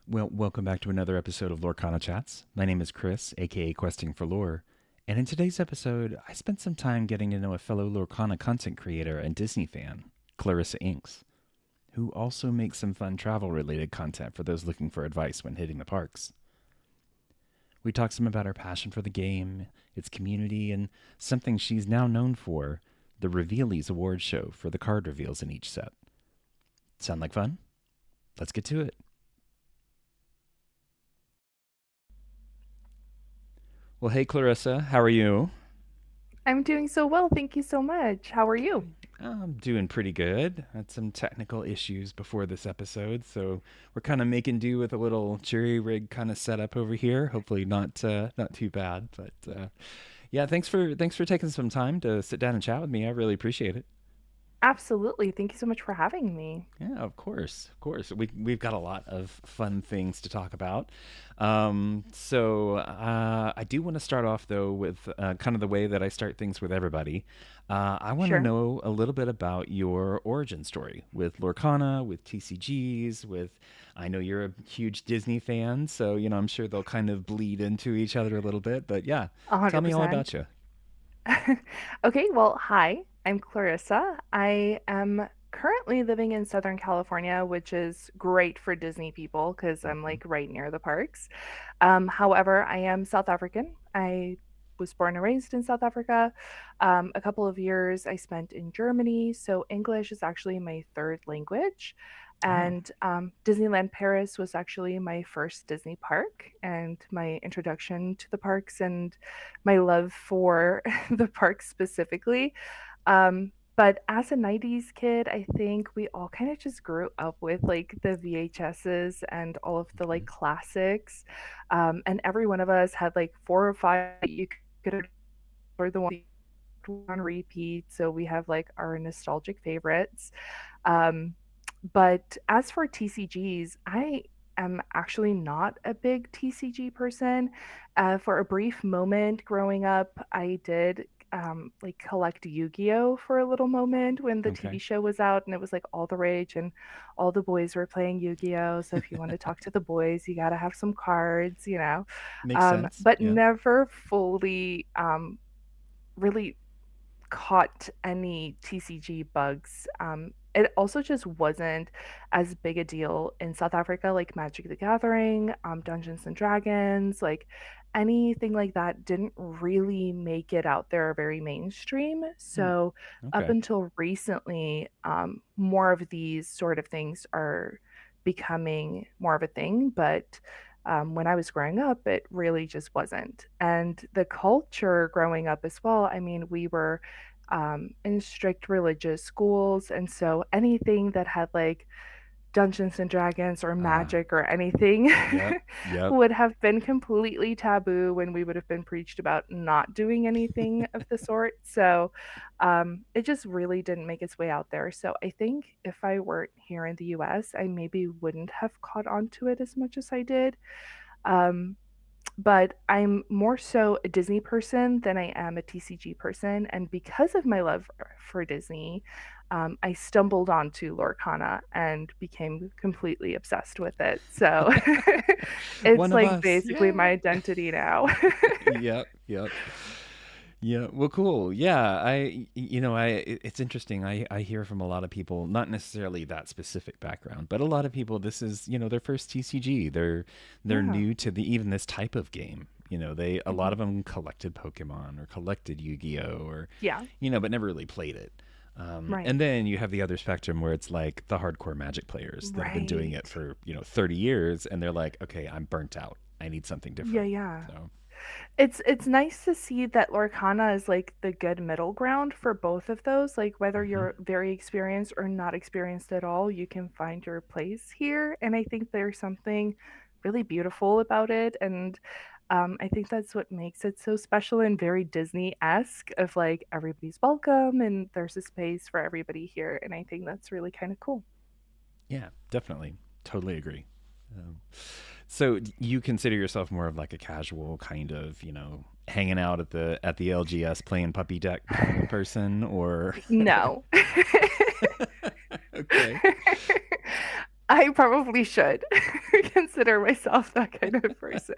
Well, welcome back to another episode of Lorcana Chats. My name is Chris, aka Questing for Lore, and in today's episode, I spent some time getting to know a fellow Lorcana content creator and Disney fan, ClarissaInks, who also makes some fun travel related content for those looking for advice when hitting the parks. We talked some about her passion for the game, its community, and something she's now known for, the Revealies award show for the card reveals in each set. Sound like fun? Let's get to it. Well, hey, Clarissa, how are you? I'm doing so well. Thank you so much. How are you? I'm doing pretty good. Had some technical issues before this episode, so we're kind of making do with a little jury rig kind of setup over here. Hopefully, not too bad. But yeah, thanks for taking some time to sit down and chat with me. I really appreciate it. Absolutely. Thank you so much for having me. Yeah, of course, of course. We've got a lot of fun things to talk about. I do want to start off though with kind of the way that I start things with everybody. I want to Sure. know a little bit about your origin story with Lorcana, with TCGs, with. I know you're a huge Disney fan, so I'm sure they'll kind of bleed into each other a little bit. But yeah, tell me all 100%. about you. Okay, well, hi. I'm Clarissa. I am currently living in Southern California, which is great for Disney people because I'm Hmm. like right near the parks. However, I am South African. I was born and raised in South Africa. A couple of years I spent in Germany, so English is actually my third language. Oh, And Disneyland Paris was actually my first Disney park and my introduction to the parks and my love for the parks specifically. But as a 90s kid, I think we all kind of just grew up with like the VHSs and all of the like okay. classics. And every one of us had like four or five that you could or the one on repeat. So we have like our nostalgic favorites. Um, but as for TCGs, I am actually not a big TCG person. For a brief moment growing up, I did like collect Yu-Gi-Oh for a little moment when the TV Okay. show was out and it was like all the rage and all the boys were playing Yu-Gi-Oh. So if you want to talk to the boys, you got to have some cards, you know. Makes sense. But Yeah. never fully really caught any TCG bugs. It also just wasn't as big a deal in South Africa, like Magic the Gathering, Dungeons and Dragons, like anything like that didn't really make it out there very mainstream. Hmm. So, up Okay. until recently, more of these sort of things are becoming more of a thing. But when I was growing up, it really just wasn't. And the culture growing up as well, I mean, we were in strict religious schools. And so anything that had like Dungeons and Dragons or Ah. magic or anything Yep. Yep. would have been completely taboo when we would have been preached about not doing anything of the sort. So it just really didn't make its way out there. So I think if I weren't here in the US, I maybe wouldn't have caught on to it as much as I did. Um, but I'm more so a Disney person than I am a TCG person. And because of my love for Disney, I stumbled onto Lorcana and became completely obsessed with it. So One it's of like us. basically my Yay. identity now. Yep. Yep. Yeah. Well, cool. Yeah. It's interesting. I hear from a lot of people, not necessarily that specific background, but a lot of people, this is, their first TCG. They're Yeah. new to even this type of game. A lot Mhm. of them collected Pokemon or collected Yu-Gi-Oh or, Yeah. but never really played it. Right. And then you have the other spectrum where it's like the hardcore Magic players that have been doing it Right. for, 30 years and they're like, okay, I'm burnt out. I need something Yeah. different. Yeah. So, It's nice to see that Lorcana is like the good middle ground for both of those. Like whether mhm. you're very experienced or not experienced at all, you can find your place here. And I think there's something really beautiful about it. And I think that's what makes it so special and very Disney-esque of like everybody's welcome and there's a space for everybody here. And I think that's really kind of cool. Yeah, definitely. Totally agree. Um, so you consider yourself more of like a casual kind of, hanging out at the LGS playing puppy deck kind of person or No. okay. I probably should consider myself that kind of person.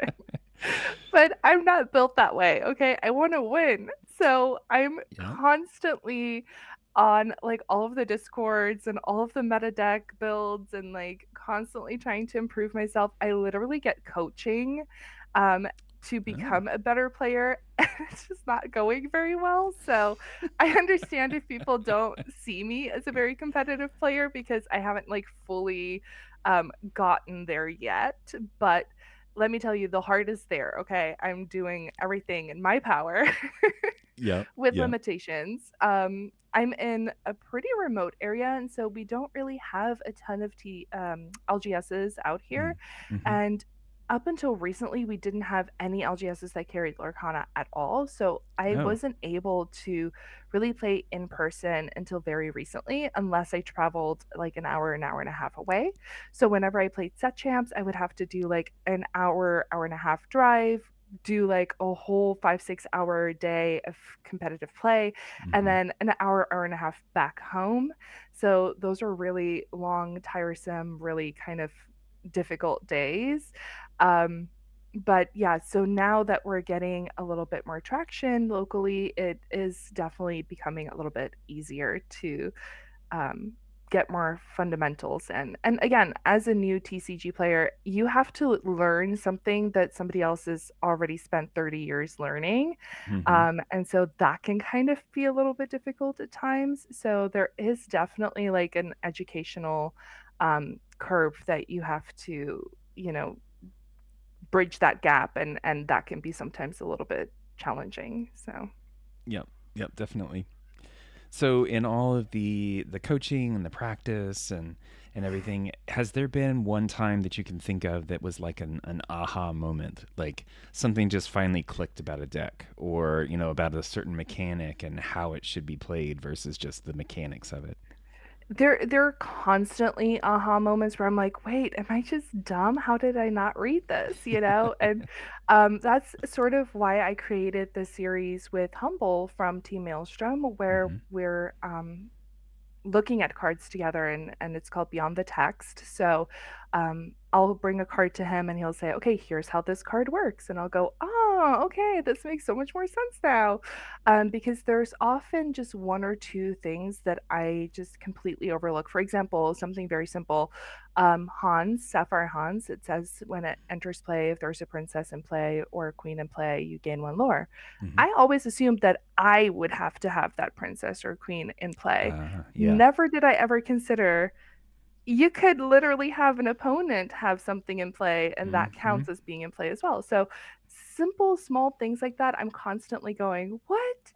But I'm not built that way, okay? I want to win. So I'm Yep. constantly on like all of the discords and all of the meta deck builds and like constantly trying to improve myself. I literally get coaching um to Oh, become a better player and it's just not going very well. So I understand if people don't see me as a very competitive player because I haven't like fully gotten there yet, but let me tell you, the heart is there. Okay. I'm doing everything in my power yep, with yep. limitations. I'm in a pretty remote area, and so we don't really have a ton of LGSs out here. Mm-hmm. And up until recently, we didn't have any LGSs that carried Lorcana at all. So I Oh, wasn't able to really play in person until very recently, unless I traveled like an hour and a half away. So whenever I played set champs, I would have to do like an hour, hour and a half drive, do like a whole 5 6 hour day of competitive play, and mm-hmm. then an hour, hour and a half back home. So those are really long, tiresome, really kind of difficult days. um, but yeah, so now that we're getting a little bit more traction locally, it is definitely becoming a little bit easier to um, get more fundamentals in. And again, as a new TCG player, you have to learn something that somebody else has already spent 30 years learning. Mm-hmm. And so that can kind of be a little bit difficult at times. So there is definitely like an educational curve that you have to, bridge that gap, and that can be sometimes a little bit challenging. So Yep, yep, definitely. So in all of the coaching and the practice and everything, has there been one time that you can think of that was like an aha moment, like something just finally clicked about a deck, or about a certain mechanic and how it should be played versus just the mechanics of it? there are constantly aha moments where I'm like, wait, am I just dumb? How did I not read this? And that's sort of why I created the series with Humble from Team Maelstrom, where Mm-hmm. we're looking at cards together, and it's called Beyond the Text. So I'll bring a card to him and he'll say, okay, here's how this card works, and I'll go, oh, okay, this makes so much more sense now. Because there's often just one or two things that I just completely overlook. For example, something very simple, Hans, Sapphire Hans, it says when it enters play, if there's a princess in play or a queen in play, you gain one lore. Mm-hmm. I always assumed that I would have to have that princess or queen in play. Yeah. Never did I ever consider you could literally have an opponent have something in play, and that Mm-hmm. counts as being in play as well. So simple, small things like that, I'm constantly going, what?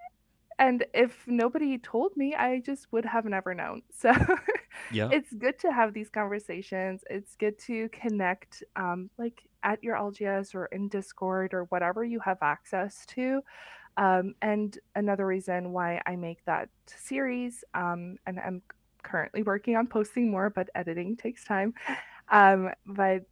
And if nobody told me, I just would have never known. So Yep. it's good to have these conversations. It's good to connect, like at your LGS or in Discord or whatever you have access to. And another reason why I make that series, and I'm currently working on posting more, but editing takes time. But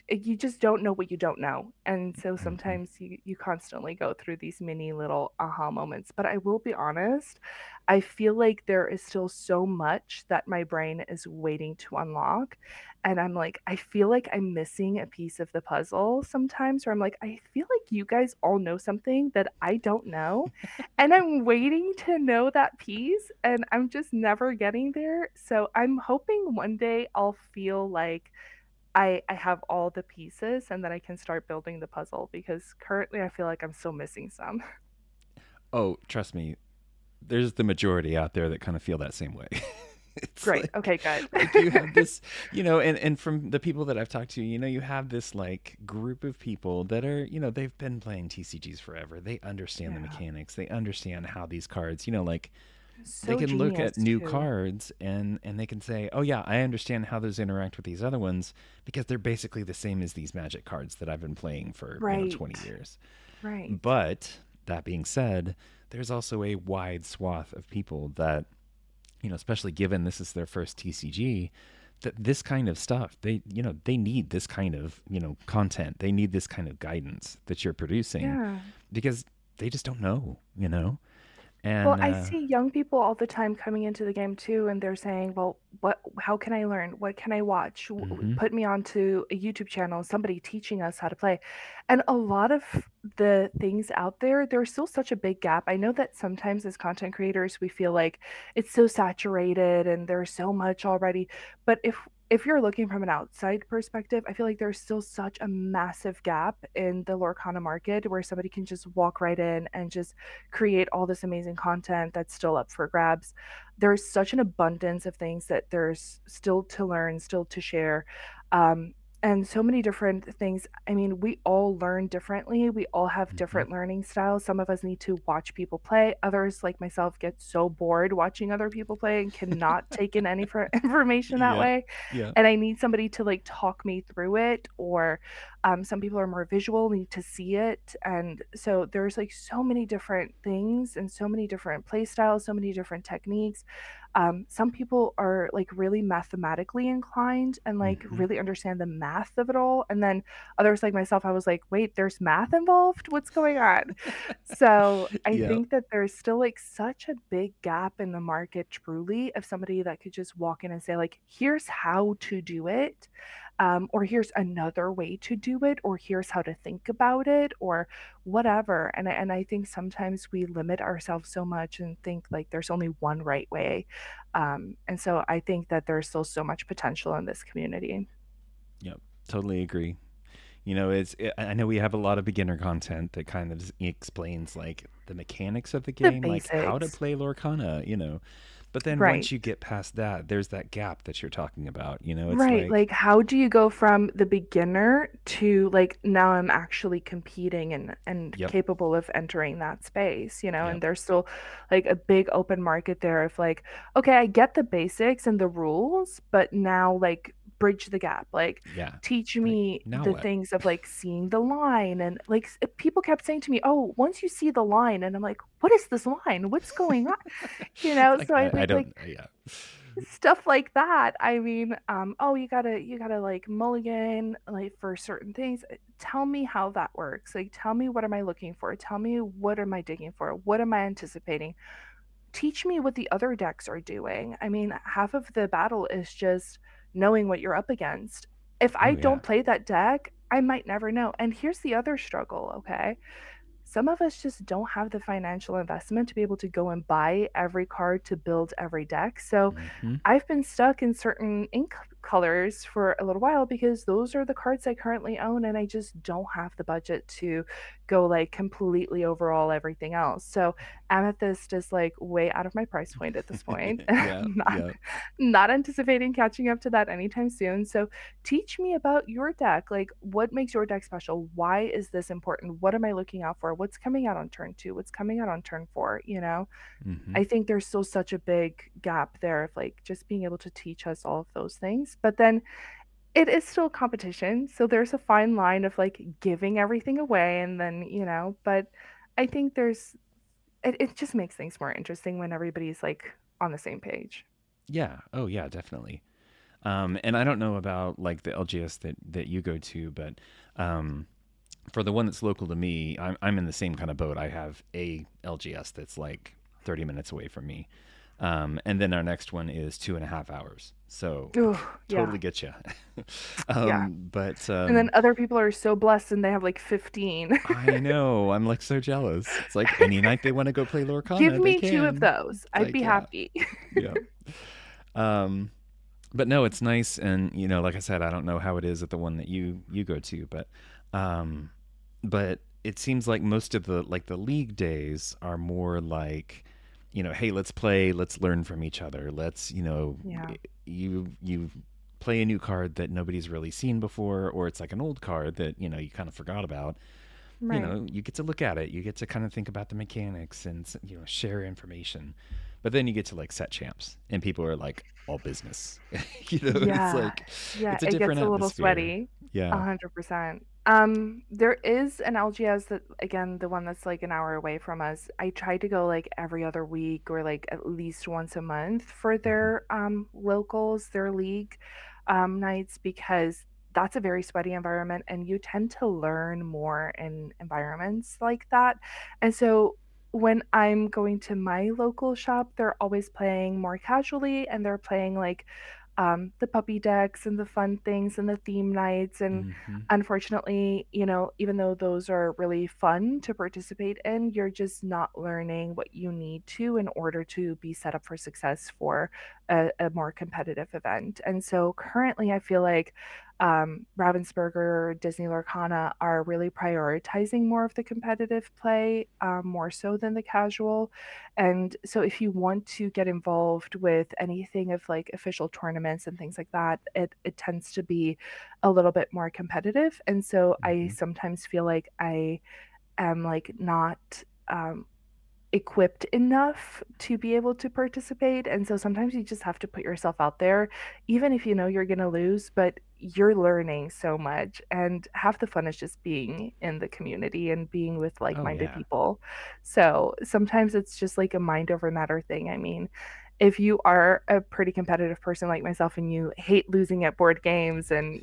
you just don't know what you don't know, and so Mm-hmm. sometimes you constantly go through these mini little aha moments. But I will be honest, I feel like there is still so much that my brain is waiting to unlock, and I'm like, I feel like I'm missing a piece of the puzzle sometimes, where I'm like, I feel like you guys all know something that I don't know, and I'm waiting to know that piece, and I'm just never getting there. So I'm hoping one day I'll feel like I have all the pieces and that I can start building the puzzle, because currently I feel like I'm still missing some. Oh, trust me, there's the majority out there that kind of feel that same way. It's Great. Okay, good. like you have this, and from the people that I've talked to, you have this like group of people that are, they've been playing TCGs forever. They understand the Yeah. mechanics. They understand how these cards, like they So can look genius at new too. cards and they can say, "Oh yeah, I understand how those interact with these other ones because they're basically the same as these Magic cards that I've been playing for, 20 Right. years." Right. But that being said, there's also a wide swath of people that, especially given this is their first TCG, that this kind of stuff, they need this kind of, content. They need this kind of guidance that you're producing Yeah. because they just don't know. Well, And I see young people all the time coming into the game too, and they're saying, "Well, what? How can I learn? What can I watch? mhm, Put me onto a YouTube channel, somebody teaching us how to play." And a lot of the things out there, there's still such a big gap. I know that sometimes as content creators, we feel like it's so saturated and there's so much already. But if you're looking from an outside perspective, I feel like there's still such a massive gap in the Lorcana market where somebody can just walk right in and just create all this amazing content that's still up for grabs. There's such an abundance of things that there's still to learn, still to share. Um, and so many different things. I mean, we all learn differently. We all have mhm. different learning styles. Some of us need to watch people play. Others, like myself, get so bored watching other people play and cannot take in any information that Yeah, way. yeah. And I need somebody to like talk me through it, or some people are more visual, need to see it. And so there's like so many different things and so many different play styles, so many different techniques. Some people are like really mathematically inclined and like Mhm. really understand the math of it all. And then others like myself, I was like, wait, there's math involved? What's going on? So I Yeah. think that there's still like such a big gap in the market, truly, of somebody that could just walk in and say, like, here's how to do it, or here's another way to do it, or here's how to think about it, or whatever. And I think sometimes we limit ourselves so much and think like there's only one right way. And so I think that there's still so much potential in this community. Yep. Totally agree. I know we have a lot of beginner content that kind of explains like the mechanics of the The game, like how to basics, play Lorcana. But then once right? you get past that, there's that gap that you're talking about. It's Right, like, like, how do you go from the beginner to, like, now I'm actually competing and yep, capable of entering that space, you know? yep, And there's still, like, a big open market there of, like, "Okay, I get the basics and the rules, but now, like, bridge the gap." Like, yeah. teach Like, me now the what? things of, like, seeing the line and, like, people kept saying to me, "Oh, once you see the line," and I'm like, "What is this line? What's going on?" You know? Like, So I I think, don't, like, yeah. stuff like that. I mean, oh, you gotta like mulligan like for certain things. Tell me how that works. Like, tell me what am I looking for? Tell me what am I digging for? What am I anticipating? Teach me what the other decks are doing. I mean, half of the battle is just knowing what you're up against. If I Oh, yeah. don't play that deck, I might never know. And here's the other struggle, okay? Some of us just don't have the financial investment to be able to go and buy every card to build every deck. So Hmm. I've been stuck in certain ink colors for a little while because those are the cards I currently own and I just don't have the budget to go like completely overall everything else. So Amethyst is like way out of my price point at this point. Yeah, not yeah. not anticipating catching up to that anytime soon. So teach me about your deck. Like, what makes your deck special? Why is this important? What am I looking out for? What's coming out on turn 2? What's coming out on turn 4, you know? Hmm. I think there's still such a big gap there of like just being able to teach us all of those things. But then it is still competition. So there's a fine line of like giving everything away and then, but I think it just makes things more interesting when everybody's like on the same page. Yeah. Oh, yeah, definitely. And I don't know about like the LGS that you go to, but um, for the one that's local to me, I'm in the same kind of boat. I have a LGS that's like 30 minutes away from me. And then our next one is 2.5 hours. So Oh, yeah. totally get you. Yeah. But And then other people are so blessed and they have like 15. I know I'm like so jealous. It's like any night they want to go play Give Lorcana, they me two of can. those. It's I'd like, be yeah, happy. yeah. Um, but no, it's nice. And, like I said, I don't know how it is at the one that you go to, um, but it seems like most of the league days are more like, hey, let's play, let's learn from each other. Let's, Yeah. you play a new card that nobody's really seen before, or it's like an old card that, you kind of forgot about. Right. You get to look at it, you get to kind of think about the mechanics and, share information. But then you get to like set champs and people are like all business. It's Yeah. like Yeah, it's a it different gets a little atmosphere. sweaty. Yeah. 100%. There is an LGS that again, the one that's like an hour away from us. I try to go like every other week or like at least once a month for Hmm. their locals, their league nights because that's a very sweaty environment and you tend to learn more in environments like that. And so when I'm going to my local shop, they're always playing more casually and they're playing like the puppy decks and the fun things and the theme nights. And Hmm. unfortunately, even though those are really fun to participate in, you're just not learning what you need to in order to be set up for success for a more competitive event. And so currently, I feel like Ravensburger, Disney Lorcana are really prioritizing more of the competitive play, more so than the casual. And so, if you want to get involved with anything of like official tournaments and things like that, it tends to be a little bit more competitive. And so, I Hmm. sometimes feel like I am like not equipped enough to be able to participate. And so sometimes you just have to put yourself out there, even if you know you're going to lose, but you're learning so much. And half the fun is just being in the community and being with like Oh minded yeah. people. So sometimes it's just like a mind over matter thing. I mean, if you are a pretty competitive person like myself and you hate losing at board games and,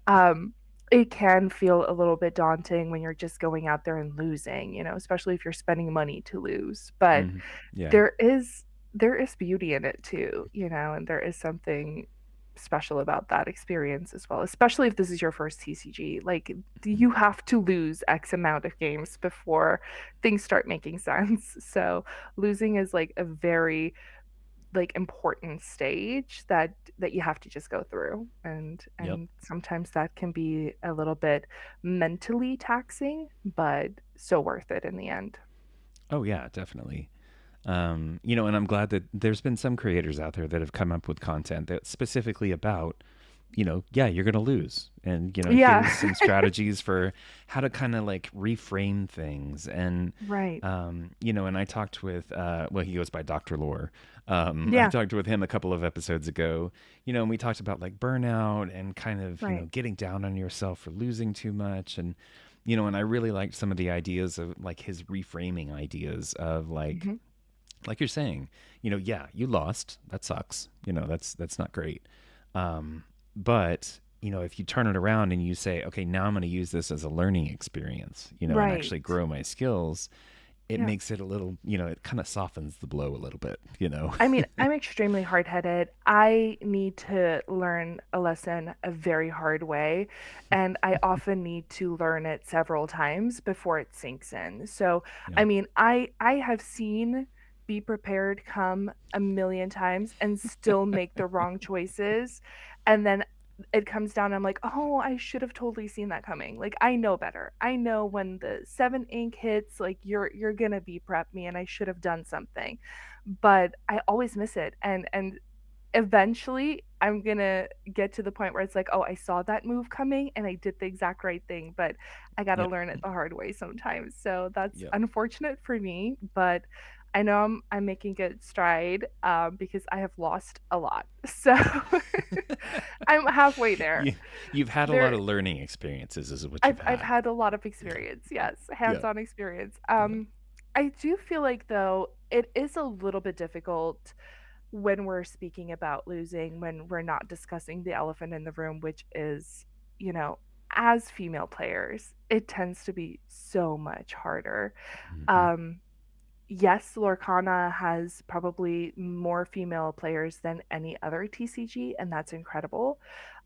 um, it can feel a little bit daunting when you're just going out there and losing, especially if you're spending money to lose. But Hmm. Yeah. there is there is beauty in it too, and there is something special about that experience as well, especially if this is your first TCG. Like Mhm. you have to lose X amount of games before things start making sense. So losing is like a very like important stage that you have to just go through, and Yep. sometimes that can be a little bit mentally taxing, but so worth it in the end. Oh yeah, definitely. And I'm glad that there's been some creators out there that have come up with content that's specifically about, yeah, you're going to lose. And, Yeah. here's some strategies for how to kind of like reframe things. And, Right. and I talked with, well, he goes by Dr. Lore. I Yeah. talked with him a couple of episodes ago, and we talked about like burnout and kind of, Right. getting down on yourself for losing too much. And I really liked some of the ideas of like his reframing ideas of Hmm. like you're saying, yeah, you lost. That sucks. That's not great. But if you turn it around and you say, okay, now I'm going to use this as a learning experience, and Right. actually grow my skills, it Yeah. makes it a little, it kind of softens the blow a little bit. I mean, I'm extremely hard-headed. I need to learn a lesson a very hard way, and I often need to learn it several times before it sinks in. So, I Yeah. mean, I have seen be prepared come a million times and still make the wrong choices, and then it comes down, I'm like, "Oh, I should have totally seen that coming." Like, I know better. I know when the 7 ink hits, like you're gonna be prep me and I should have done something, but I always miss it. And eventually I'm gonna get to the point where it's like, oh, I saw that move coming and I did the exact right thing, but I gotta Yep. learn it the hard way sometimes. So that's Yep. unfortunate for me, but I know I'm making good stride, because I have lost a lot. So I'm halfway there. you, you've had a lot There of learning experiences, is what you've I've had. had a lot of experience, yes, Yeah. hands-on experience. Yeah. I do feel like though it is a little bit difficult when we're speaking about losing, when we're not discussing the elephant in the room, which is, you know, as female players, it tends to be so much harder. Hmm. Um, yes, Lorcana has probably more female players than any other TCG, and that's incredible.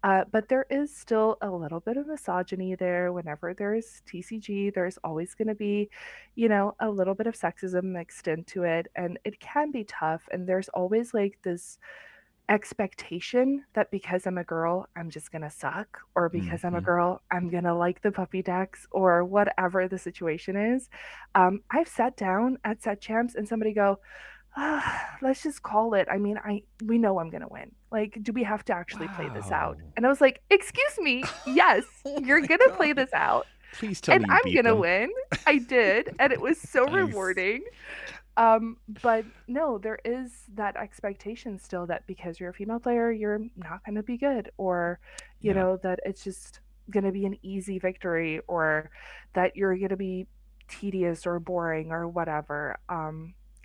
But there is still a little bit of misogyny there. Whenever there's TCG, there's always going to be, a little bit of sexism mixed into it, and it can be tough. And there's always like this expectation that because I'm a girl, I'm just gonna suck, or because I'm a Hmm. girl, I'm gonna like the puppy decks, or whatever the situation is. I've sat down at set champs and somebody go, let's just call it. I mean, we know I'm gonna win. Like, do we have to actually play this out? Wow. And I was like, excuse me, yes, Oh you're my gonna play God. this out, Please tell and me you I'm beat gonna them. win. I did, and it was so Nice. rewarding. But no, there is that expectation still that because you're a female player, you're not going to be good, or, Yeah. that it's just going to be an easy victory, or that you're going to be tedious or boring or whatever.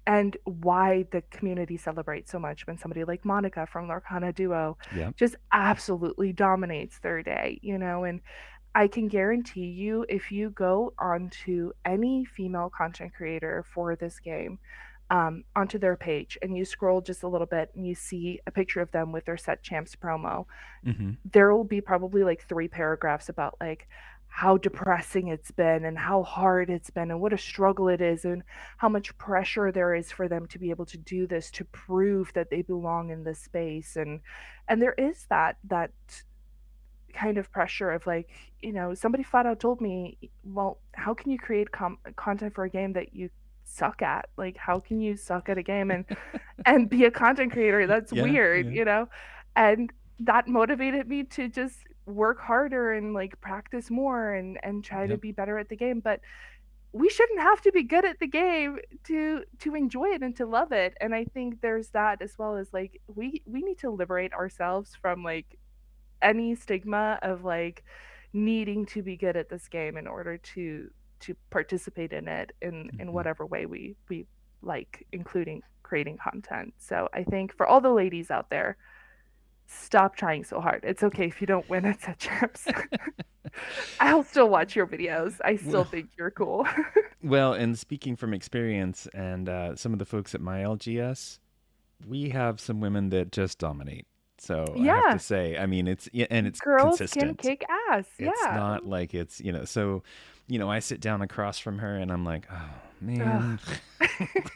And why the community celebrates so much when somebody like Monica from Lorcana Duo Yep. just absolutely dominates their day, and I can guarantee you, if you go onto any female content creator for this game, onto their page, and you scroll just a little bit and you see a picture of them with their set champs promo, Mm-hmm. there will be probably like three paragraphs about like how depressing it's been and how hard it's been and what a struggle it is and how much pressure there is for them to be able to do this to prove that they belong in this space. And there is that kind of pressure of like, somebody flat out told me, well, how can you create content for a game that you suck at? Like, how can you suck at a game and be a content creator? That's Yeah, weird, yeah, and that motivated me to just work harder and like practice more and try to yep. be better at the game. But we shouldn't have to be good at the game to enjoy it and to love it. And I think there's that, as well as like we need to liberate ourselves from like any stigma of like needing to be good at this game in order to participate in it in Mm-hmm. whatever way we like, including creating content. So I think for all the ladies out there, stop trying so hard. It's okay if you don't win at set champs. I'll still watch your videos. I still Well, think you're cool. well, and speaking from experience, and some of the folks at my LGS, we have some women that just dominate. So I have to Yeah, say, I mean, it's yeah, and it's girls can consistent. kick ass. It's Yeah. not like it's, so, I sit down across from her and I'm like, oh Ugh. man.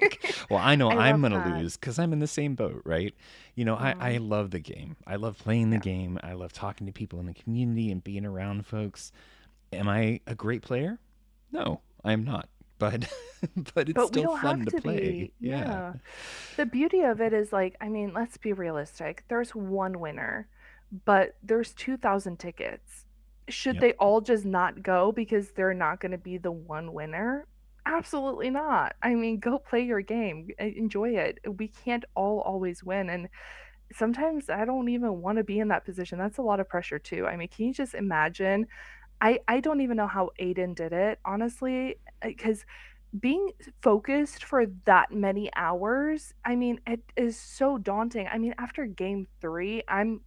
Like, well, I know I I'm love going to that. lose because I'm in the same boat, right? I Mhm. love the game. I love playing the Yeah. game. I love talking to people in the community and being around folks. Am I a great player? No, I'm not. But, but it's But we still don't fun have to to play. be. Yeah. Yeah. The beauty of it is like, I mean, let's be realistic. There's one winner, but there's 2,000 tickets. Should Yep. they all just not go because they're not going to be the one winner? Absolutely not. I mean, go play your game, enjoy it. We can't all always win. And sometimes I don't even want to be in that position. That's a lot of pressure, too. I mean, can you just imagine? I don't even know how Aiden did it, honestly, because being focused for that many hours, I mean, it is so daunting. I mean, after game 3, I'm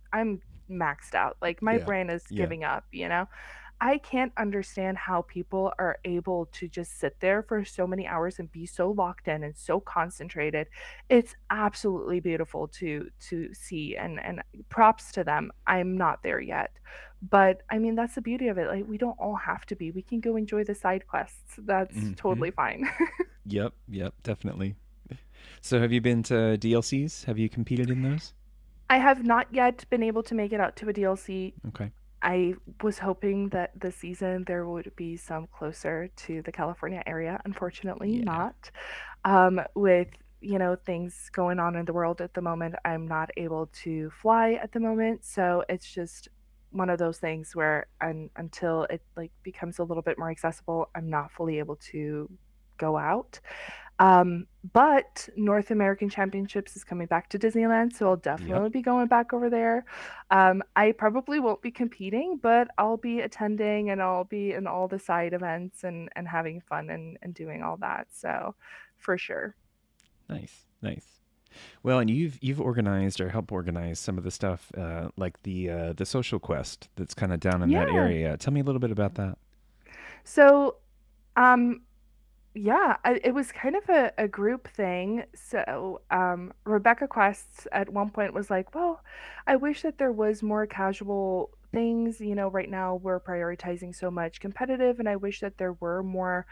maxed out. Like my Yeah. brain is Yeah. giving up. I can't understand how people are able to just sit there for so many hours and be so locked in and so concentrated. It's absolutely beautiful to see, and props to them. I'm not there yet. But I mean, that's the beauty of it. Like, we don't all have to be. We can go enjoy the side quests. That's Hmm. totally fine. Yep. Yep. Definitely. So have you been to DLCs? Have you competed in those? I have not yet been able to make it out to a DLC. Okay. I was hoping that this season there would be some closer to the California area. Unfortunately, Yeah. not. With things going on in the world at the moment, I'm not able to fly at the moment, so it's just one of those things where until it like becomes a little bit more accessible, I'm not fully able to go out. But North American Championships is coming back to Disneyland, so I'll Yep. definitely be going back over there. I probably won't be competing, but I'll be attending and I'll be in all the side events and having fun and doing all that. So, for sure. Nice. Nice. Well, and you've organized or helped organize some of the stuff, like the social quest that's kind of down in that Yeah. area. Tell me a little bit about that. So, um, yeah, it was kind of a group thing. So, Rebecca Quests at one point was like, well, I wish that there was more casual things. Right now we're prioritizing so much competitive, and I wish that there were more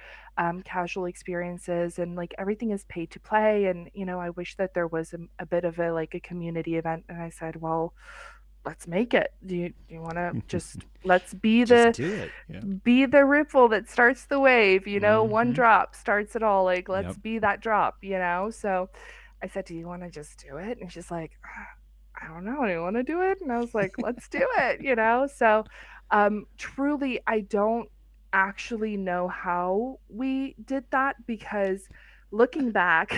casual experiences, and like everything is paid to play. And, I wish that there was a bit of a community event. And I said, well, let's make it. Do you want to just let's Just do it. Yeah. be the ripple that starts the wave, one Mm-hmm. drop starts it all. Like, let's Yep. be that drop. So I said, do you want to just do it? And she's like, I don't know. Do you want to do it? And I was like, let's do it. So truly, I don't actually know how we did that, because looking back,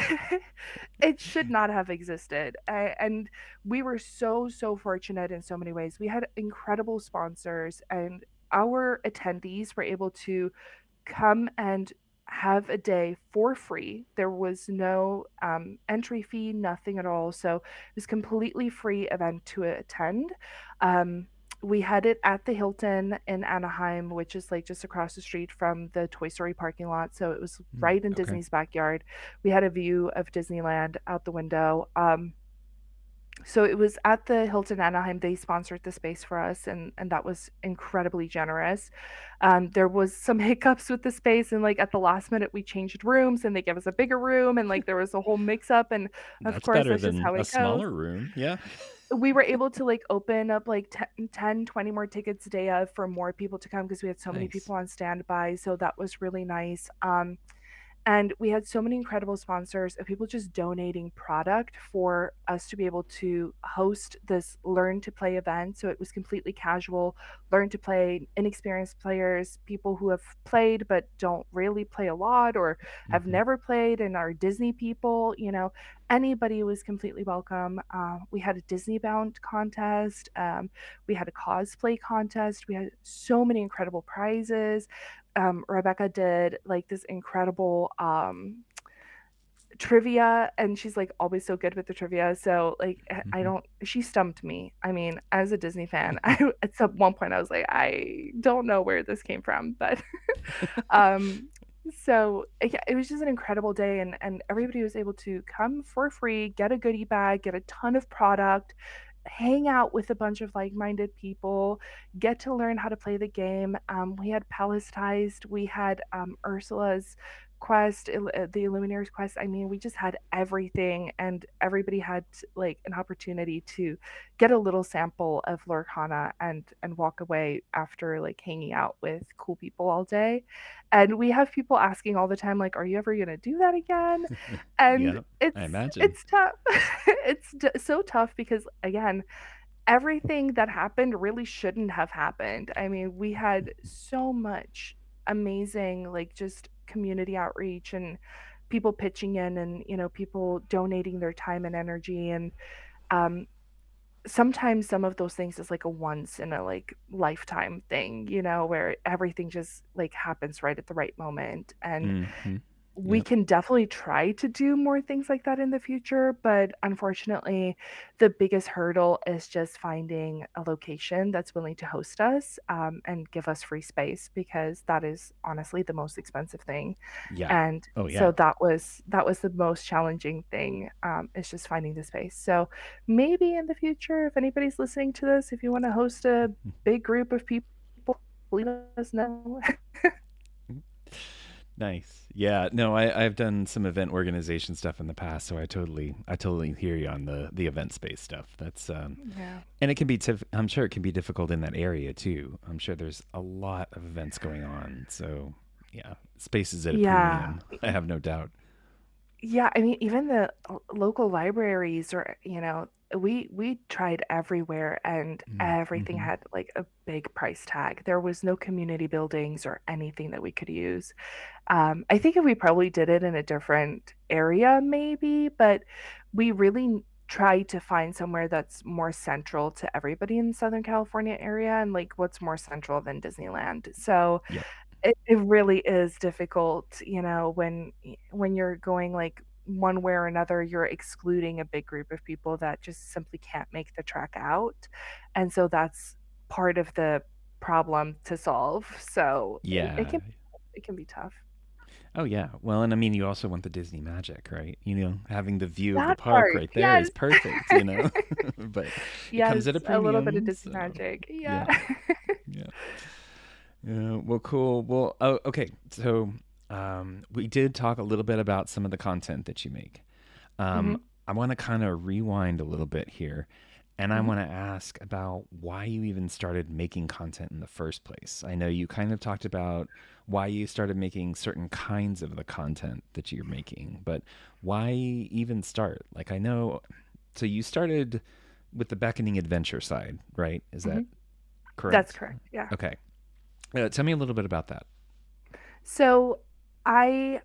it should not have existed. And we were so fortunate in so many ways. We had incredible sponsors, and our attendees were able to come and have a day for free. There was no entry fee, nothing at all. So it was completely free event to attend. Um, we had it at the Hilton in Anaheim, which is like just across the street from the Toy Story parking lot. So it was Mm, right in okay. Disney's backyard. We had a view of Disneyland out the window. So it was at the Hilton Anaheim. They sponsored the space for us, and that was incredibly generous. There was some hiccups with the space, and like at the last minute, we changed rooms, and they gave us a bigger room, and like there was a whole mix up, and of That's course better that's just than how a it goes. smaller room. Yeah. We were able to like open up like 10, 20 more tickets a day of for more people to come because we had so many Nice. people on standby. So that was really nice. And we had so many incredible sponsors of people just donating product for us to be able to host this learn to play event. So it was completely casual, learn to play, inexperienced players, people who have played but don't really play a lot or have Hmm. never played and are Disney people, anybody was completely welcome. We had a Disney bound contest. We had a cosplay contest. We had so many incredible prizes. Rebecca did like this incredible trivia, and she's like always so good with the trivia. So like I Hmm. don't, she stumped me. I mean, as a Disney fan, I at some one point I was like, I don't know where this came from, but um so yeah, it was just an incredible day, and everybody was able to come for free, get a goodie bag, get a ton of product, hang out with a bunch of like-minded people, get to learn how to play the game. We had Palestized, we had Ursula's quest, the Illuminator's quest. I mean, we just had everything, and everybody had like an opportunity to get a little sample of Lorcana and walk away after like hanging out with cool people all day. And we have people asking all the time, like, "Are you ever gonna do that again?" And Yeah, I it's imagine. it's tough. So tough because again, everything that happened really shouldn't have happened. I mean, we had so much amazing, like, just community outreach and people pitching in and, people donating their time and energy. And um, sometimes some of those things is like a once in a like lifetime thing, where everything just like happens right at the right moment. And Hmm. we Yep. can definitely try to do more things like that in the future, but unfortunately, the biggest hurdle is just finding a location that's willing to host us, and give us free space because that is honestly the most expensive thing. Yeah. And Oh, so yeah. that was the most challenging thing, is just finding the space. So maybe in the future, if anybody's listening to this, if you want to host a big group of people, let us know. Nice. Yeah. No, I've done some event organization stuff in the past, so I totally hear you on the event space stuff. That's Yeah. and it can be I'm sure it can be difficult in that area too. I'm sure there's a lot of events going on. So, yeah, space is at a Yeah. premium. I have no doubt. Yeah, I mean, even the local libraries or, we tried everywhere and everything Mm-hmm. had like a big price tag. There was no community buildings or anything that we could use. I think if we probably did it in a different area, maybe, but we really tried to find somewhere that's more central to everybody in the Southern California area. And like, what's more central than Disneyland? So, Yep. it really is difficult, when you're going, like, one way or another, you're excluding a big group of people that just simply can't make the trek out, and so that's part of the problem to solve, so Yeah. it can be tough. Oh, yeah. Well, and I mean, you also want the Disney magic, right? Having the view of the That park part, right there yes. is perfect, but it comes Yes, at a a little bit of premium. Disney So, magic, yeah. yeah. Yeah. Yeah. Well, cool. Well, oh, okay. So, we did talk a little bit about some of the content that you make. Um, Mhm, I want to kind of rewind a little bit here, and I mhm, want to ask about why you even started making content in the first place. I know you kind of talked about why you started making certain kinds of the content that you're making, but why even start? Like, I know, so you started with the beckoning adventure side, right? Is that mhm. That's correct? correct, yeah. Okay. Tell me a little bit about that. So, I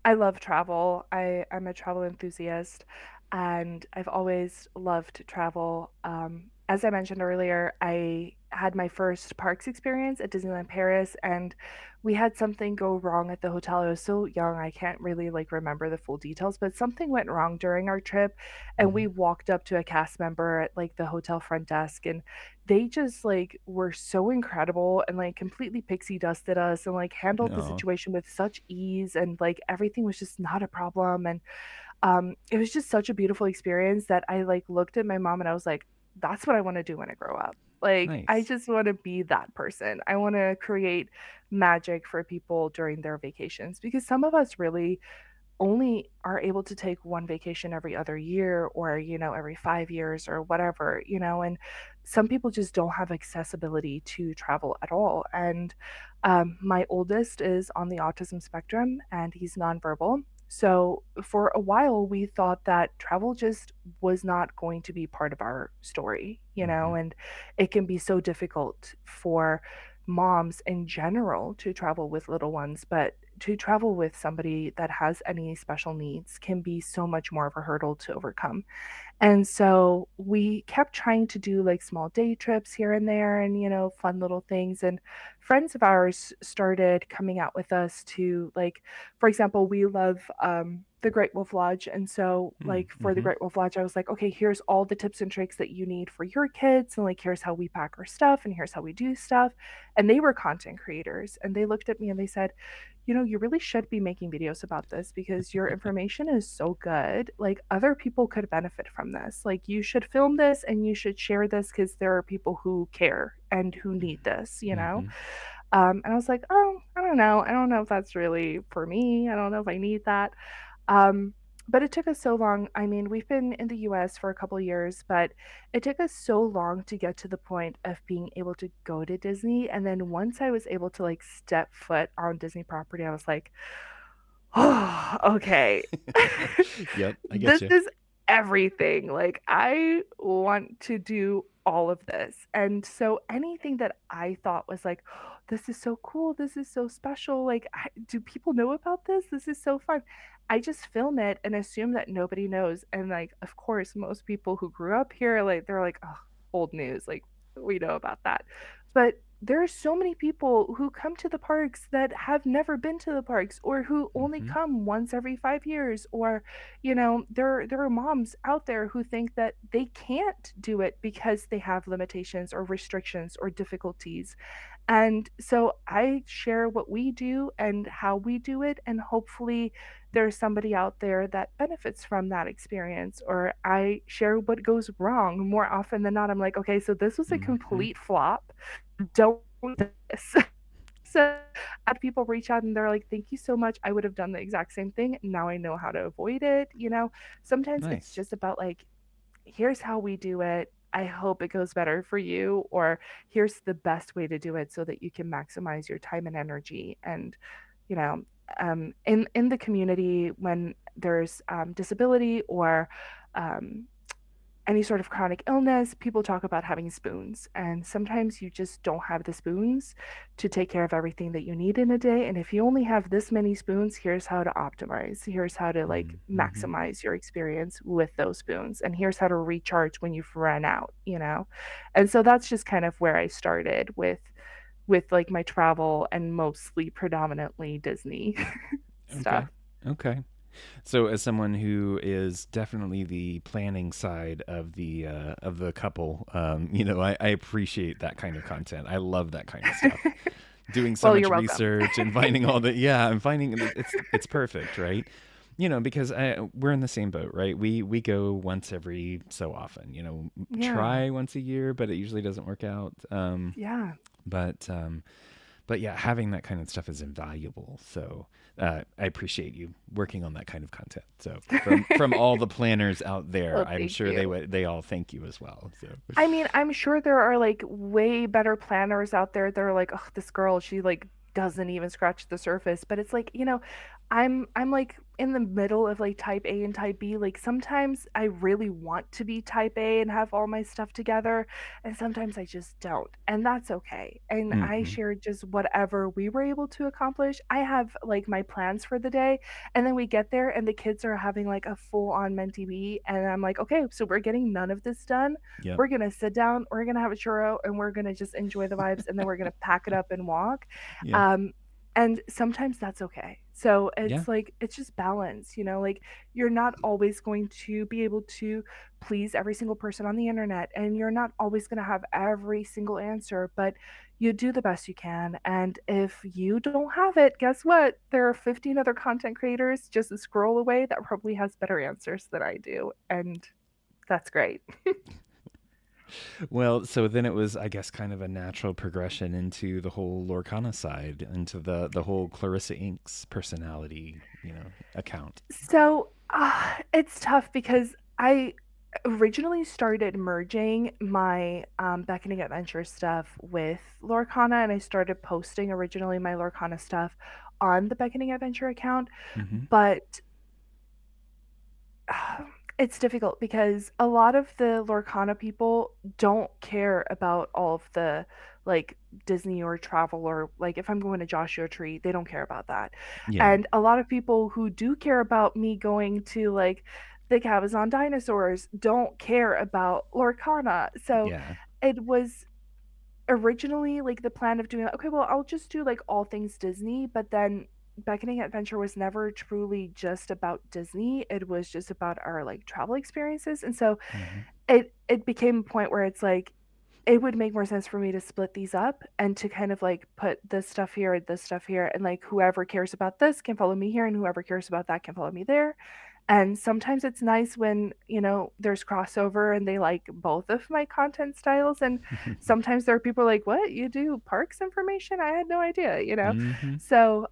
love travel. I'm a travel enthusiast and I've always loved travel. As I mentioned earlier, I had my first parks experience at Disneyland Paris, and we had something go wrong at the hotel. I was so young, I can't really like remember the full details, but something went wrong during our trip, and Mm-hmm. we walked up to a cast member at like the hotel front desk, and they just like were so incredible and like completely pixie dusted us and like handled the Oh, situation with such ease, and like everything was just not a problem. And it was just such a beautiful experience that I like looked at my mom and I was like, that's what I want to do when I grow up. Like, I nice. just want to be that person. I want to create magic for people during their vacations, because some of us really only are able to take one vacation every other year, or every 5 years or whatever, and some people just don't have accessibility to travel at all. And my oldest is on the autism spectrum and he's nonverbal. So for a while we thought that travel just was not going to be part of our story, Mm-hmm. and it can be so difficult for moms in general to travel with little ones, but to travel with somebody that has any special needs can be so much more of a hurdle to overcome. And so we kept trying to do like small day trips here and there and, fun little things. And friends of ours started coming out with us to, like, for example, we love the Great Wolf Lodge. And so, like, for the Mm-hmm. Great Wolf Lodge, I was like, okay, here's all the tips and tricks that you need for your kids. And like, here's how we pack our stuff and here's how we do stuff. And they were content creators and they looked at me and they said, you really should be making videos about this because your information is so good. Like, other people could benefit from this. Like, you should film this and you should share this because there are people who care and who need this. Mm-hmm. And I was like, oh, I don't know. I don't know if that's really for me. I don't know if I need that. Um, but it took us so long. I mean, we've been in the US for a couple of years, but it took us so long to get to the point of being able to go to Disney. And then once I was able to like step foot on Disney property, I was like, oh, okay. Yep, I get This you. is everything. Like, I want to do all of this. And so anything that I thought was like, oh, this is so cool. This is so special. Like, do people know about this? This is so fun. I just film it and assume that nobody knows. And like, of course, most people who grew up here, like, they're like, oh, old news. Like, we know about that. But there are so many people who come to the parks that have never been to the parks, or who only Mm-hmm. come once every 5 years, or there are moms out there who think that they can't do it because they have limitations or restrictions or difficulties. And so I share what we do and how we do it, and hopefully there's somebody out there that benefits from that experience. Or I share what goes wrong. More often than not, I'm like, okay, so this was a Mm-hmm. complete flop. Don't do this. So I had people reach out and they're like, thank you so much. I would have done the exact same thing. Now I know how to avoid it. Sometimes it's Nice. just about like, here's how we do it. I hope it goes better for you, or here's the best way to do it so that you can maximize your time and energy. And, you know, in the community, when there's disability or um, any sort of chronic illness, people talk about having spoons. And sometimes you just don't have the spoons to take care of everything that you need in a day. And if you only have this many spoons, here's how to optimize. Here's how to like Mm-hmm. maximize your experience with those spoons. And here's how to recharge when you've run out. And so that's just kind of where I started with like my travel and mostly predominantly Disney Okay. stuff. Okay. So, as someone who is definitely the planning side of the couple, I appreciate that kind of content. I love that kind of stuff. Doing so Well, much you're welcome. research and finding all the yeah, I'm finding it's perfect, right? Because we're in the same boat, right? We go once every so often. Yeah. Try once a year, but it usually doesn't work out. Yeah. But but yeah, having that kind of stuff is invaluable. So I appreciate you working on that kind of content. So from all the planners out there, Well, I'm thank sure you. they all thank you as well. So I mean, I'm sure there are like way better planners out there that are like, oh, this girl, she like doesn't even scratch the surface. But it's like, I'm like in the middle of like type A and type B. Like sometimes I really want to be type A and have all my stuff together, and sometimes I just don't. And that's okay. And I Hmm. shared just whatever we were able to accomplish. I have like my plans for the day, and then we get there and the kids are having like a full on mentee bee, and I'm like, okay, so we're getting none of this done. Yep. We're gonna sit down, we're gonna have a churro, and we're gonna just enjoy the vibes, and then we're gonna pack it up and walk. Yeah. Um, and sometimes that's okay. So Yeah. it's like it's just balance, like you're not always going to be able to please every single person on the internet, and you're not always going to have every single answer, but you do the best you can. And if you don't have it, guess what? There are 15 other content creators just a scroll away that probably has better answers than I do. And that's great. Well, so then it was, I guess, kind of a natural progression into the whole Lorcana side, into the whole Clarissa Inks personality, account. It's tough because I originally started merging my beckoning adventure stuff with Lorcana, and I started posting originally my Lorcana stuff on the beckoning adventure account. Hmm. But it's difficult because a lot of the Lorcana people don't care about all of the like Disney or travel, or like if I'm going to Joshua Tree, they don't care about that. Yeah. And a lot of people who do care about me going to like the Cabazon dinosaurs don't care about Lorcana. So Yeah. it was originally like the plan of doing, okay, well, I'll just do like all things Disney, but then Beckoning Adventure was never truly just about Disney. It was just about our like travel experiences. And so Hmm. it became a point where it's like it would make more sense for me to split these up and to kind of like put this stuff here, and like whoever cares about this can follow me here, and whoever cares about that can follow me there. And sometimes it's nice when, there's crossover and they like both of my content styles. And sometimes there are people like, what? You do parks information? I had no idea. Hmm. So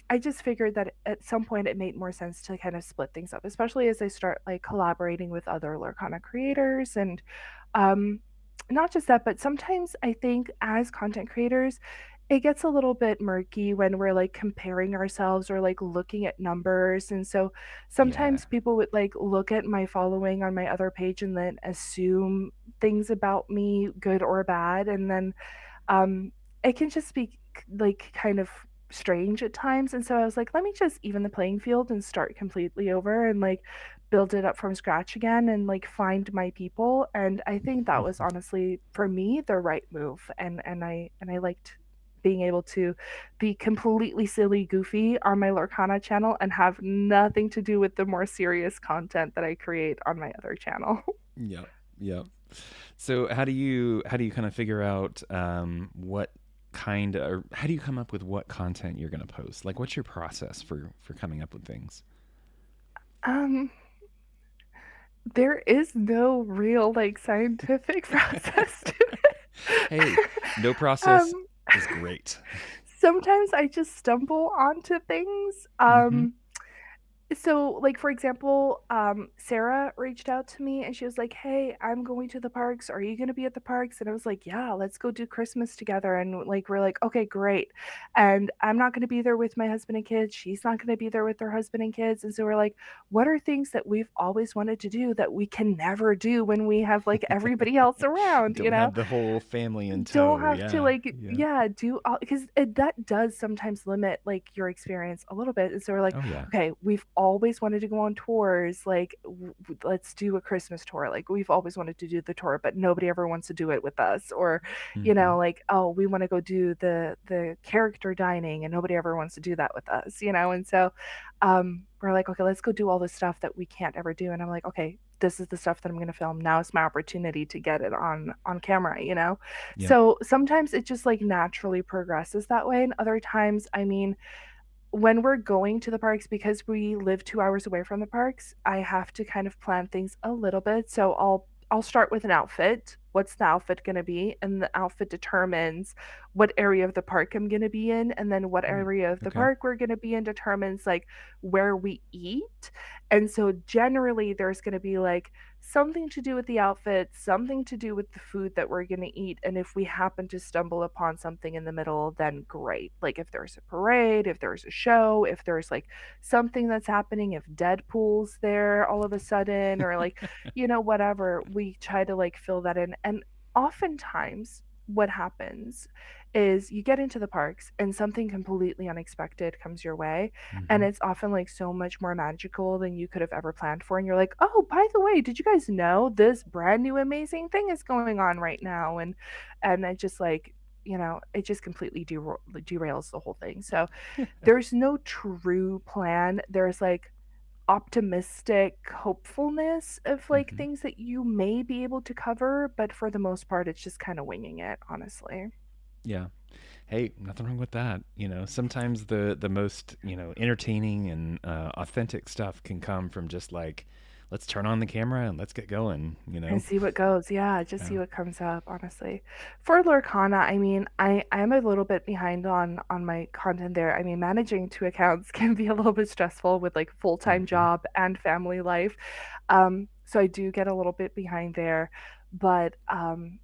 I just figured that at some point it made more sense to kind of split things up, especially as I start like collaborating with other Lorcana creators. And um, not just that, but sometimes I think as content creators, it gets a little bit murky when we're like comparing ourselves or like looking at numbers. And so Yeah. sometimes people would like look at my following on my other page and then assume things about me, good or bad. And then um, it can just be like kind of strange at times. And so I was like, let me just even the playing field and start completely over and like build it up from scratch again and like find my people. And I think that was honestly for me the right move. And I liked being able to be completely silly goofy on my Lorcana channel and have nothing to do with the more serious content that I create on my other channel. Yep. Yep. So how do you kind of figure out what kind of, or how do you come up with what content you're going to post? Like, what's your process for coming up with things? um There is no real, like, scientific process to it. Hey, no process Um, is great. Sometimes I just stumble onto things. Hmm. So, like, for example, Sarah reached out to me and she was like, "Hey, I'm going to the parks. Are you going to be at the parks?" And I was like, "Yeah, let's go do Christmas together." And like, we're like, "Okay, great." And I'm not going to be there with my husband and kids. She's not going to be there with her husband and kids. And so we're like, "What are things that we've always wanted to do that we can never do when we have like everybody else around, Don't have the whole family in don't tow. have to Yeah. like Yeah. yeah do all because that does sometimes limit like your experience a little bit. And so we're like, Oh yeah. okay, we've always wanted to go on tours, like let's do a Christmas tour. Like we've always wanted to do the tour, but nobody ever wants to do it with us. Or Hmm. like, oh, we want to go do the character dining and nobody ever wants to do that with us. And so we're like, okay, let's go do all the stuff that we can't ever do. And I'm like, okay, this is the stuff that I'm going to film. Now is my opportunity to get it on camera. Yep. So sometimes it just like naturally progresses that way, and other times, I mean, when we're going to the parks, because we live 2 hours away from the parks, I have to kind of plan things a little bit. So I'll start with an outfit. What's the outfit going to be? And the outfit determines what area of the park I'm going to be in, and then what Hmm. area of the Okay. park we're going to be in determines like where we eat. And so generally there's going to be like something to do with the outfit, something to do with the food that we're going to eat. And if we happen to stumble upon something in the middle, then great. Like if there's a parade, if there's a show, if there's like something that's happening, if Deadpool's there all of a sudden, or like, whatever, we try to like fill that in. And oftentimes, what happens is you get into the parks and something completely unexpected comes your way, and Hmm. it's often like so much more magical than you could have ever planned for, and you're like, oh, by the way, did you guys know this brand new amazing thing is going on right now? And it just like, it just completely derails the whole thing. So there's no true plan. There's like optimistic hopefulness of like Hmm. things that you may be able to cover, but for the most part it's just kind of winging it, honestly. Yeah. Hey, nothing wrong with that. Sometimes the most entertaining and authentic stuff can come from just like, let's turn on the camera and let's get going. And see what goes. Yeah, just Yeah. see what comes up, honestly. For Lorcana, I mean, I'm a little bit behind on my content there. I mean, managing two accounts can be a little bit stressful with like full-time Hmm. job and family life. So I do get a little bit behind there. But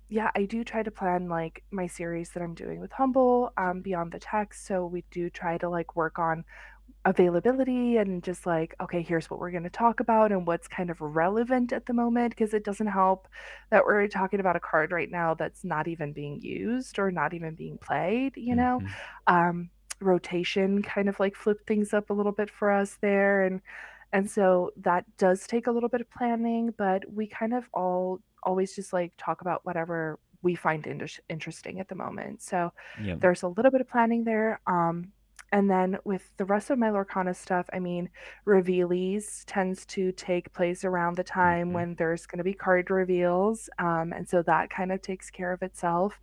yeah, I do try to plan like my series that I'm doing with Humble, beyond the text. So we do try to like work on availability and just like, okay, here's what we're going to talk about and what's kind of relevant at the moment, because it doesn't help that we're talking about a card right now that's not even being used or not even being played. Hmm. um Rotation kind of like flipped things up a little bit for us there, and so that does take a little bit of planning, but we kind of all always just like talk about whatever we find interesting at the moment. So Yeah. there's a little bit of planning there. And then with the rest of my Lorcana stuff, I mean, Revealies tends to take place around the time Hmm. when there's going to be card reveals. And so that kind of takes care of itself.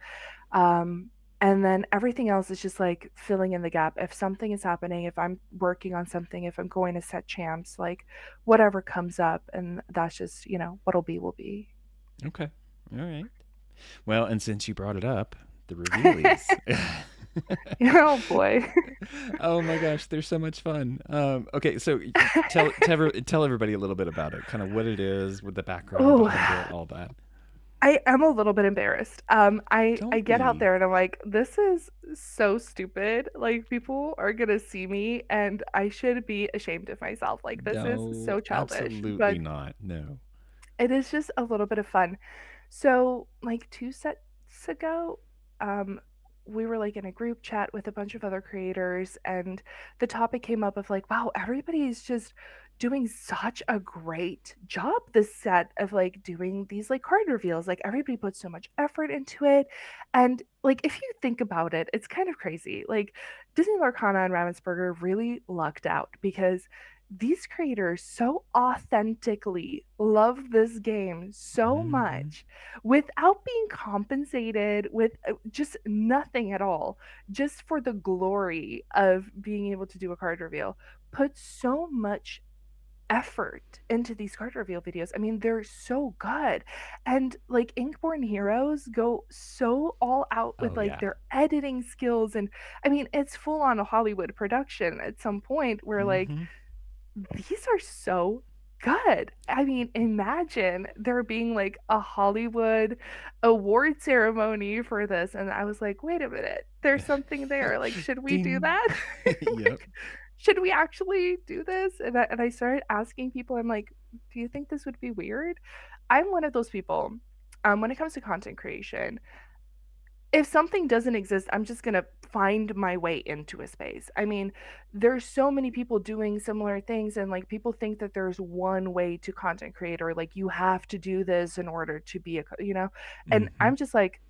Um, and then everything else is just like filling in the gap. If something is happening, if I'm working on something, if I'm going to set champs, like whatever comes up, and that's just, what'll be will be. Okay. All right. Well, and since you brought it up, the Revealies. Oh boy. Oh my gosh, they're so much fun. Okay, so tell everybody a little bit about it, kind of what it is, with the background Oh, behind it, all that. I am a little bit embarrassed. I Don't get out be. there and I'm like, this is so stupid. Like people are gonna see me and I should be ashamed of myself. Like this is No, so childish. absolutely But not. No. it is just a little bit of fun. So, like 2 sets ago, um, we were like in a group chat with a bunch of other creators, and the topic came up of like, wow, everybody's just doing such a great job this set of like doing these like card reveals. Like everybody puts so much effort into it. And like if you think about it, it's kind of crazy. Like Disney Lorcana and Ravensburger really lucked out because these creators so authentically love this game so Hmm. much without being compensated with just nothing at all, just for the glory of being able to do a card reveal, put so much effort into these card reveal videos. I mean, they're so good. And like Inkborn Heroes go so all out Oh with like yeah. their editing skills. And I mean, it's full on a Hollywood production at some point where like Hmm. these are so good. I mean, imagine there being like a Hollywood award ceremony for this. And I was like, wait a minute, there's something there. Like, should we do Ding. that? Yep. Like, should we actually do this? And I started asking people, I'm like, do you think this would be weird? I'm one of those people. When it comes to content creation, if something doesn't exist, I'm just going to find my way into a space. I mean, there's so many people doing similar things, and like people think that there's one way to content create, or like you have to do this in order to be and Hmm. I'm just like,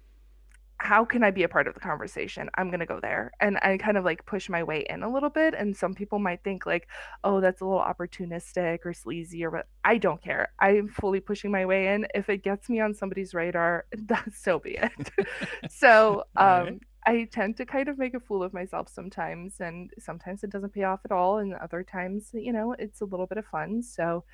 how can I be a part of the conversation? I'm going to go there. And I kind of like push my way in a little bit. And some people might think like, oh, that's a little opportunistic or sleazy or what. I don't care. I'm fully pushing my way in. If it gets me on somebody's radar, that's so be it. So All right. I tend to kind of make a fool of myself sometimes. And sometimes it doesn't pay off at all. And other times, it's a little bit of fun. So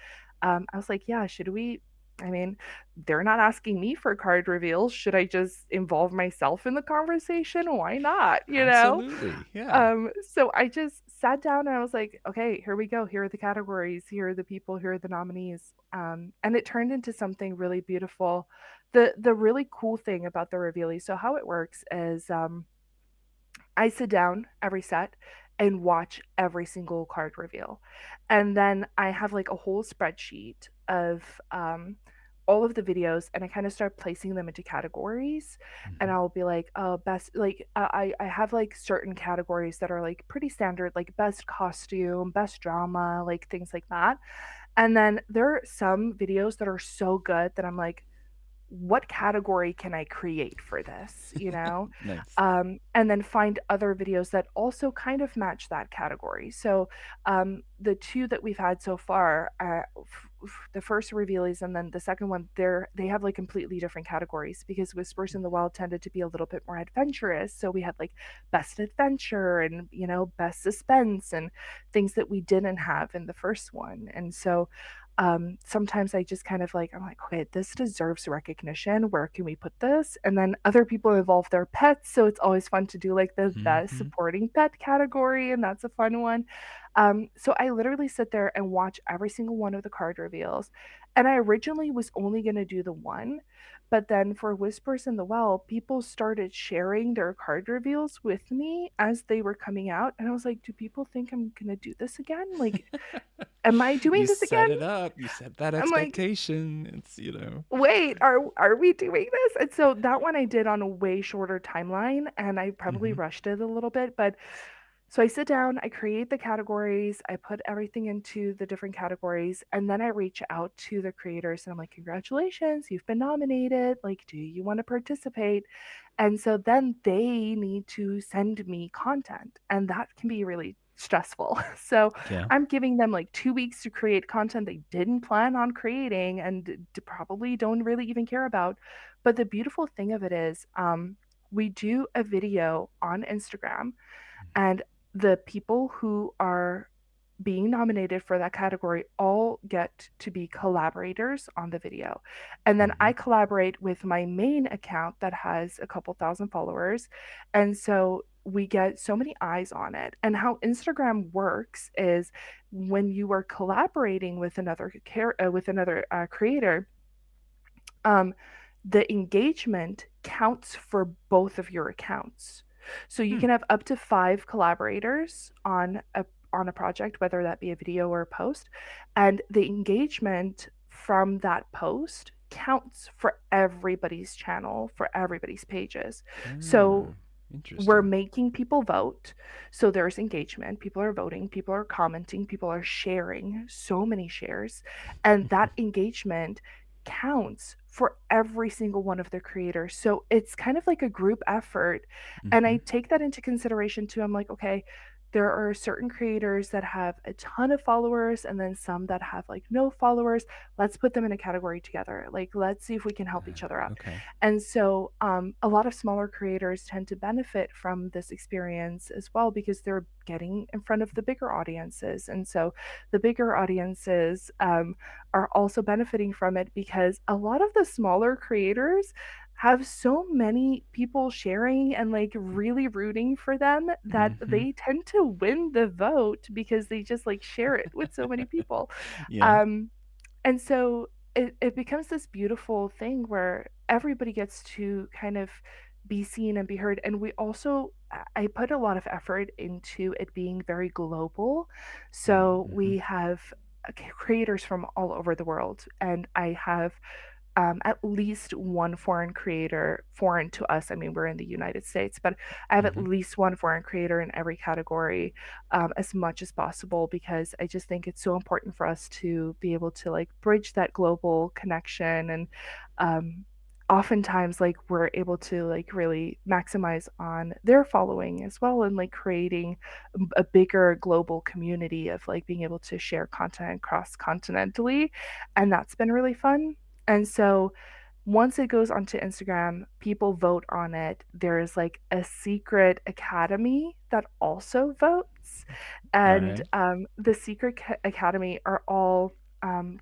I was like, yeah, should we? I mean, they're not asking me for card reveals. Should I just involve myself in the conversation? Why not? You know? Absolutely. Yeah. So I just sat down and I was like, okay, here we go. Here are the categories. Here are the people. Here are the nominees. And it turned into something really beautiful. The really cool thing about the Revealie, so how it works is I sit down every set and watch every single card reveal. And then I have like a whole spreadsheet of all of the videos and I kind of start placing them into categories. And Hmm. I'll be like, oh, best, like, I have like certain categories that are like pretty standard, like best costume, best drama, like things like that. And then there are some videos that are so good that I'm like, what category can I create for this, you know? Nice. And then find other videos that also kind of match that category. So the two that we've had so far, the first Revealies and then the second one, they have like completely different categories because Whispers in the Wild tended to be a little bit more adventurous. So we had like best adventure and best suspense and things that we didn't have in the first one. And so sometimes I just kind of like, I'm like, okay, this deserves recognition. Where can we put this? And then other people involve their pets. So it's always fun to do like the best Hmm. supporting pet category. And that's a fun one. So I literally sit there and watch every single one of the card reveals. And I originally was only going to do the one. But then for Whispers in the Well, people started sharing their card reveals with me as they were coming out. And I was like, do people think I'm going to do this again? Like, am I doing You this again? set it up. You set that I'm like, expectation. It's. wait, are we doing this? And so that one I did on a way shorter timeline and I probably Hmm. rushed it a little bit, but so I sit down, I create the categories, I put everything into the different categories, and then I reach out to the creators and I'm like, congratulations, you've been nominated. Like, do you want to participate? And so then they need to send me content, and that can be really stressful. So Yeah. I'm giving them like 2 weeks to create content they didn't plan on creating and probably don't really even care about. But the beautiful thing of it is, we do a video on Instagram and the people who are being nominated for that category all get to be collaborators on the video. And then Hmm. I collaborate with my main account that has a couple thousand followers. And so we get so many eyes on it. And how Instagram works is when you are collaborating with another creator, um, the engagement counts for both of your accounts. So you Hmm. can have up to 5 collaborators on a project, whether that be a video or a post, and the engagement from that post counts for everybody's channel, for everybody's pages. So Ah, we're interesting. making people vote. So there's engagement. People are voting, people are commenting, people are sharing, so many shares. And that engagement counts for every single one of the creators. So it's kind of like a group effort. And I Hmm. take that into consideration too. I'm like, okay, there are certain creators that have a ton of followers and then some that have like no followers. Let's put them in a category together. Like, let's see if we can help each other out. Okay. And so a lot of smaller creators tend to benefit from this experience as well because they're getting in front of the bigger audiences. And so the bigger audiences are also benefiting from it because a lot of the smaller creators have so many people sharing and like really rooting for them that Hmm. they tend to win the vote because they just like share it with so many people. Yeah. Um, and so it becomes this beautiful thing where everybody gets to kind of be seen and be heard. And we also, I put a lot of effort into it being very global. So Mm-hmm. we have creators from all over the world. And I have at least one foreign creator, foreign to us. I mean, we're in the United States, but I have at Hmm. least one foreign creator in every category as much as possible because I just think it's so important for us to be able to like bridge that global connection. And um, oftentimes, like, we're able to like really maximize on their following as well and like creating a bigger global community of like being able to share content cross continentally. And that's been really fun. And so once it goes onto Instagram, people vote on it. There's like a secret academy that also votes. All And right. the secret academy are all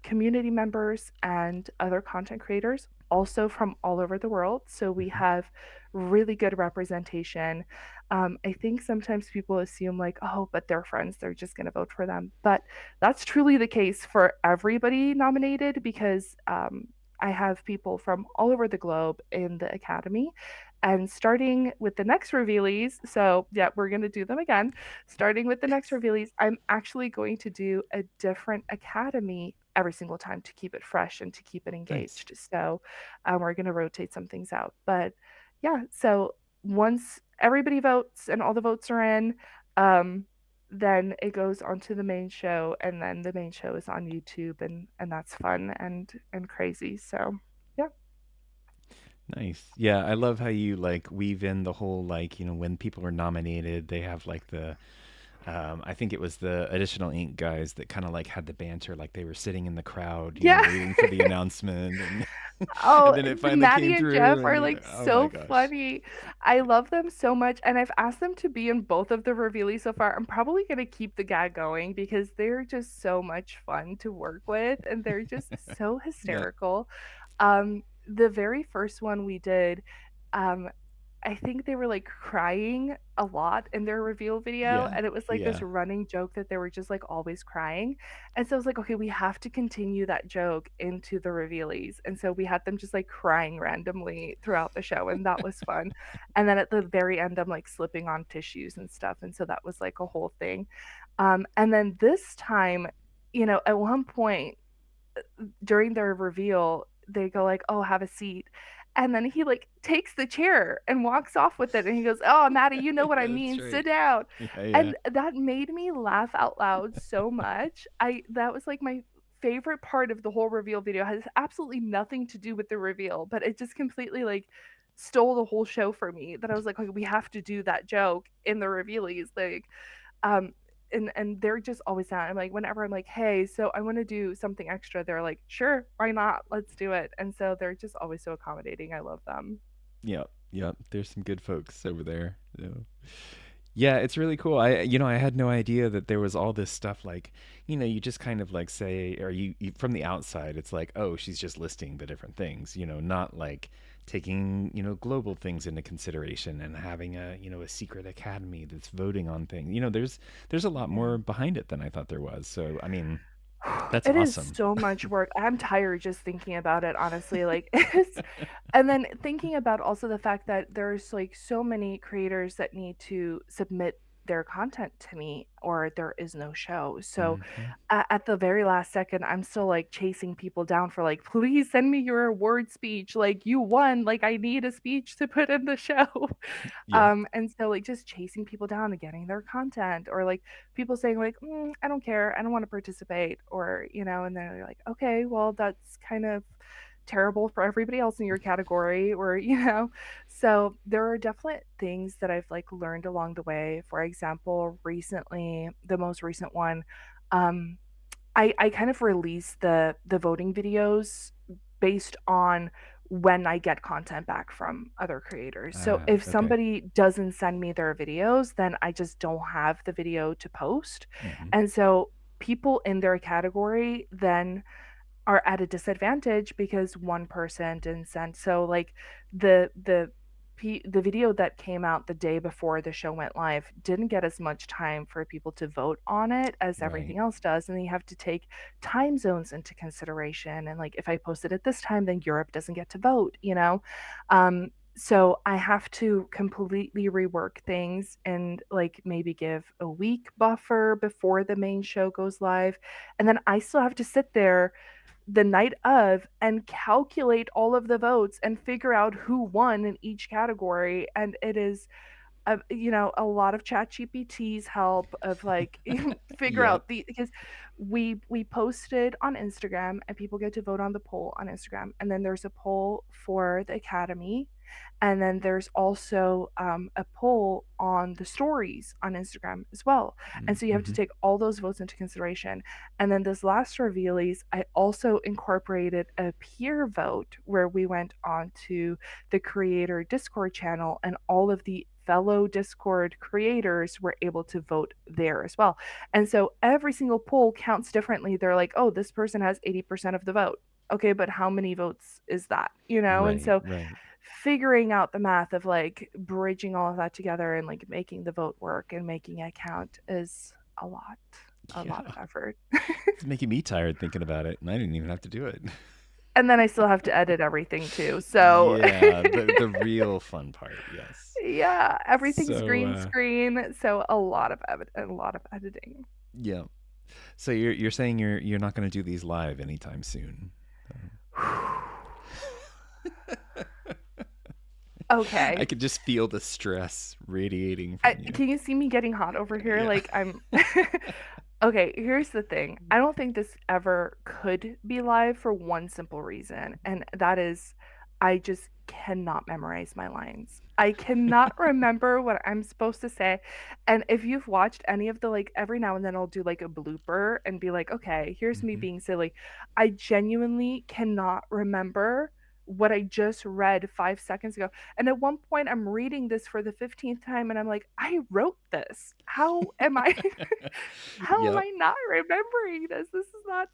community members and other content creators, also from all over the world. So we Hmm. have really good representation. I think sometimes people assume, like, oh, but they're friends, they're just going to vote for them. But that's truly the case for everybody nominated because I have people from all over the globe in the Academy. And starting with the next Revealies, so yeah, we're going to do them again. Starting with the next Yes. Revealies, I'm actually going to do a different academy every single time to keep it fresh and to keep it Nice. engaged. So we're going to rotate some things out. But yeah, so once everybody votes and all the votes are in, um, then it goes onto the main show, and then the main show is on YouTube, and that's fun and crazy. So yeah. Nice. Yeah, I love how you like weave in the whole like, when people are nominated, they have like the I think it was the additional ink guys that kind of like had the banter like they were sitting in the crowd, Yeah. waiting for the announcement and and Oh, then it the finally Maddie came and Jeff through are, and like, oh my so gosh. funny. I love them so much, and I've asked them to be in both of the Revealies so far. I'm probably gonna keep the gag going because they're just so much fun to work with, and they're just so Yeah. hysterical. The very first one we did, um, I think they were, like, crying a lot in their reveal video, Yeah. and it was, like, this Yeah. running joke that they were just, like, always crying, and so I was like, "Okay, we have to continue that joke into the Revealies," and so we had them just, like, crying randomly throughout the show, and that was fun, and then at the very end, I'm, like, slipping on tissues and stuff, and so that was, like, a whole thing. And then this time, at one point during their reveal, they go like, "Oh, have a seat." And then he like takes the chair and walks off with it and he goes, "Oh, Maddie, you know what I Yeah, that's mean. right. Sit down." Yeah, yeah. And that made me laugh out loud so much. I That was like my favorite part of the whole reveal video. It has absolutely nothing to do with the reveal, but it just completely like stole the whole show for me. That I was like, "Okay, we have to do that joke in the revealies." Like um, and they're just always down. I'm like, whenever I'm like, hey, so I want to do something extra, they're like, sure, why not? Let's do it. And so they're just always so accommodating. I love them. Yep. Yep. There's some good folks over there. Yeah. Yeah, it's really cool. I had no idea that there was all this stuff like, you just kind of like say, or you from the outside, it's like, oh, she's just listing the different things, not like taking, global things into consideration and having a secret academy that's voting on things. There's a lot Yeah. more behind it than I thought there was. So, I mean, that's It is awesome. so much work. I'm tired just thinking about it, honestly. Like it's and then thinking about also the fact that there's like so many creators that need to submit their content to me or there is no show. So Hmm. at the very last second, I'm still like chasing people down for like, please send me your award speech. Like you won. Like I need a speech to put in the show. Yeah. And so like just chasing people down and getting their content or like people saying like, I don't care, I don't want to participate, or and then they're like, okay, well that's kind of terrible for everybody else in your category, or so there are definite things that I've like learned along the way. For example, recently, the most recent one, um, I kind of release the voting videos based on when I get content back from other creators. So if Okay. somebody doesn't send me their videos, then I just don't have the video to post. Hmm. And so people in their category then are at a disadvantage because one person didn't send. So like the video that came out the day before the show went live didn't get as much time for people to vote on it as Right. everything else does, and you have to take time zones into consideration, and like if I post it at this time then Europe doesn't get to vote. So I have to completely rework things and like maybe give a week buffer before the main show goes live, and then I still have to sit there the night of and calculate all of the votes and figure out who won in each category. And it is a lot of chat gpt's help of like figure Yep. out the because we posted on Instagram and people get to vote on the poll on Instagram, and then there's a poll for the academy, and then there's also a poll on the stories on Instagram as well. And so you have to Mm-hmm. take all those votes into consideration. And then this last Revealies, I also incorporated a peer vote where we went on to the creator Discord channel, and all of the fellow Discord creators were able to vote there as well. And so every single poll counts differently. They're like, oh, this person has 80% of the vote. Okay, but how many votes is that? And Right, so right. figuring out the math of like bridging all of that together and like making the vote work and making it count is a lot Yeah. of effort. It's making me tired thinking about it, and I didn't even have to do it. And then I still have to edit everything too. So Yeah, the real fun part, yes. yeah, everything's So, green screen, so a lot of editing. yeah. So you're saying you're not going to do these live anytime soon. I Okay. could just feel the stress radiating from you. Can you see me getting hot over here? Yeah. Like I'm Okay, here's the thing. I don't think this ever could be live for one simple reason, and that is I just cannot memorize my lines. I cannot remember what I'm supposed to say. And if you've watched any of the like every now and then I'll do like a blooper and be like, "Okay, here's me Hmm. being silly." I genuinely cannot remember what I just read 5 seconds ago. And at one point I'm reading this for the 15th time and I'm like, "I wrote this. How am I how am Yep. I not remembering this? This is not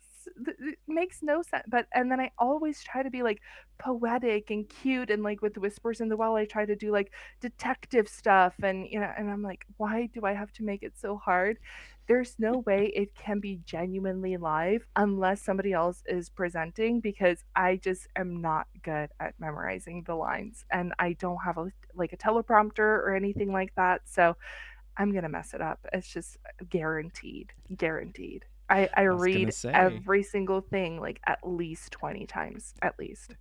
it makes no sense." But and then I always try to be like poetic and cute and like with whispers in the well I try to do like detective stuff and and I'm like, why do I have to make it so hard? There's no way it can be genuinely live unless somebody else is presenting because I just am not good at memorizing the lines and I don't have a like a teleprompter or anything like that. So I'm gonna mess it up. It's just guaranteed, guaranteed. I I was gonna read say, every single thing like at least 20 times, at least.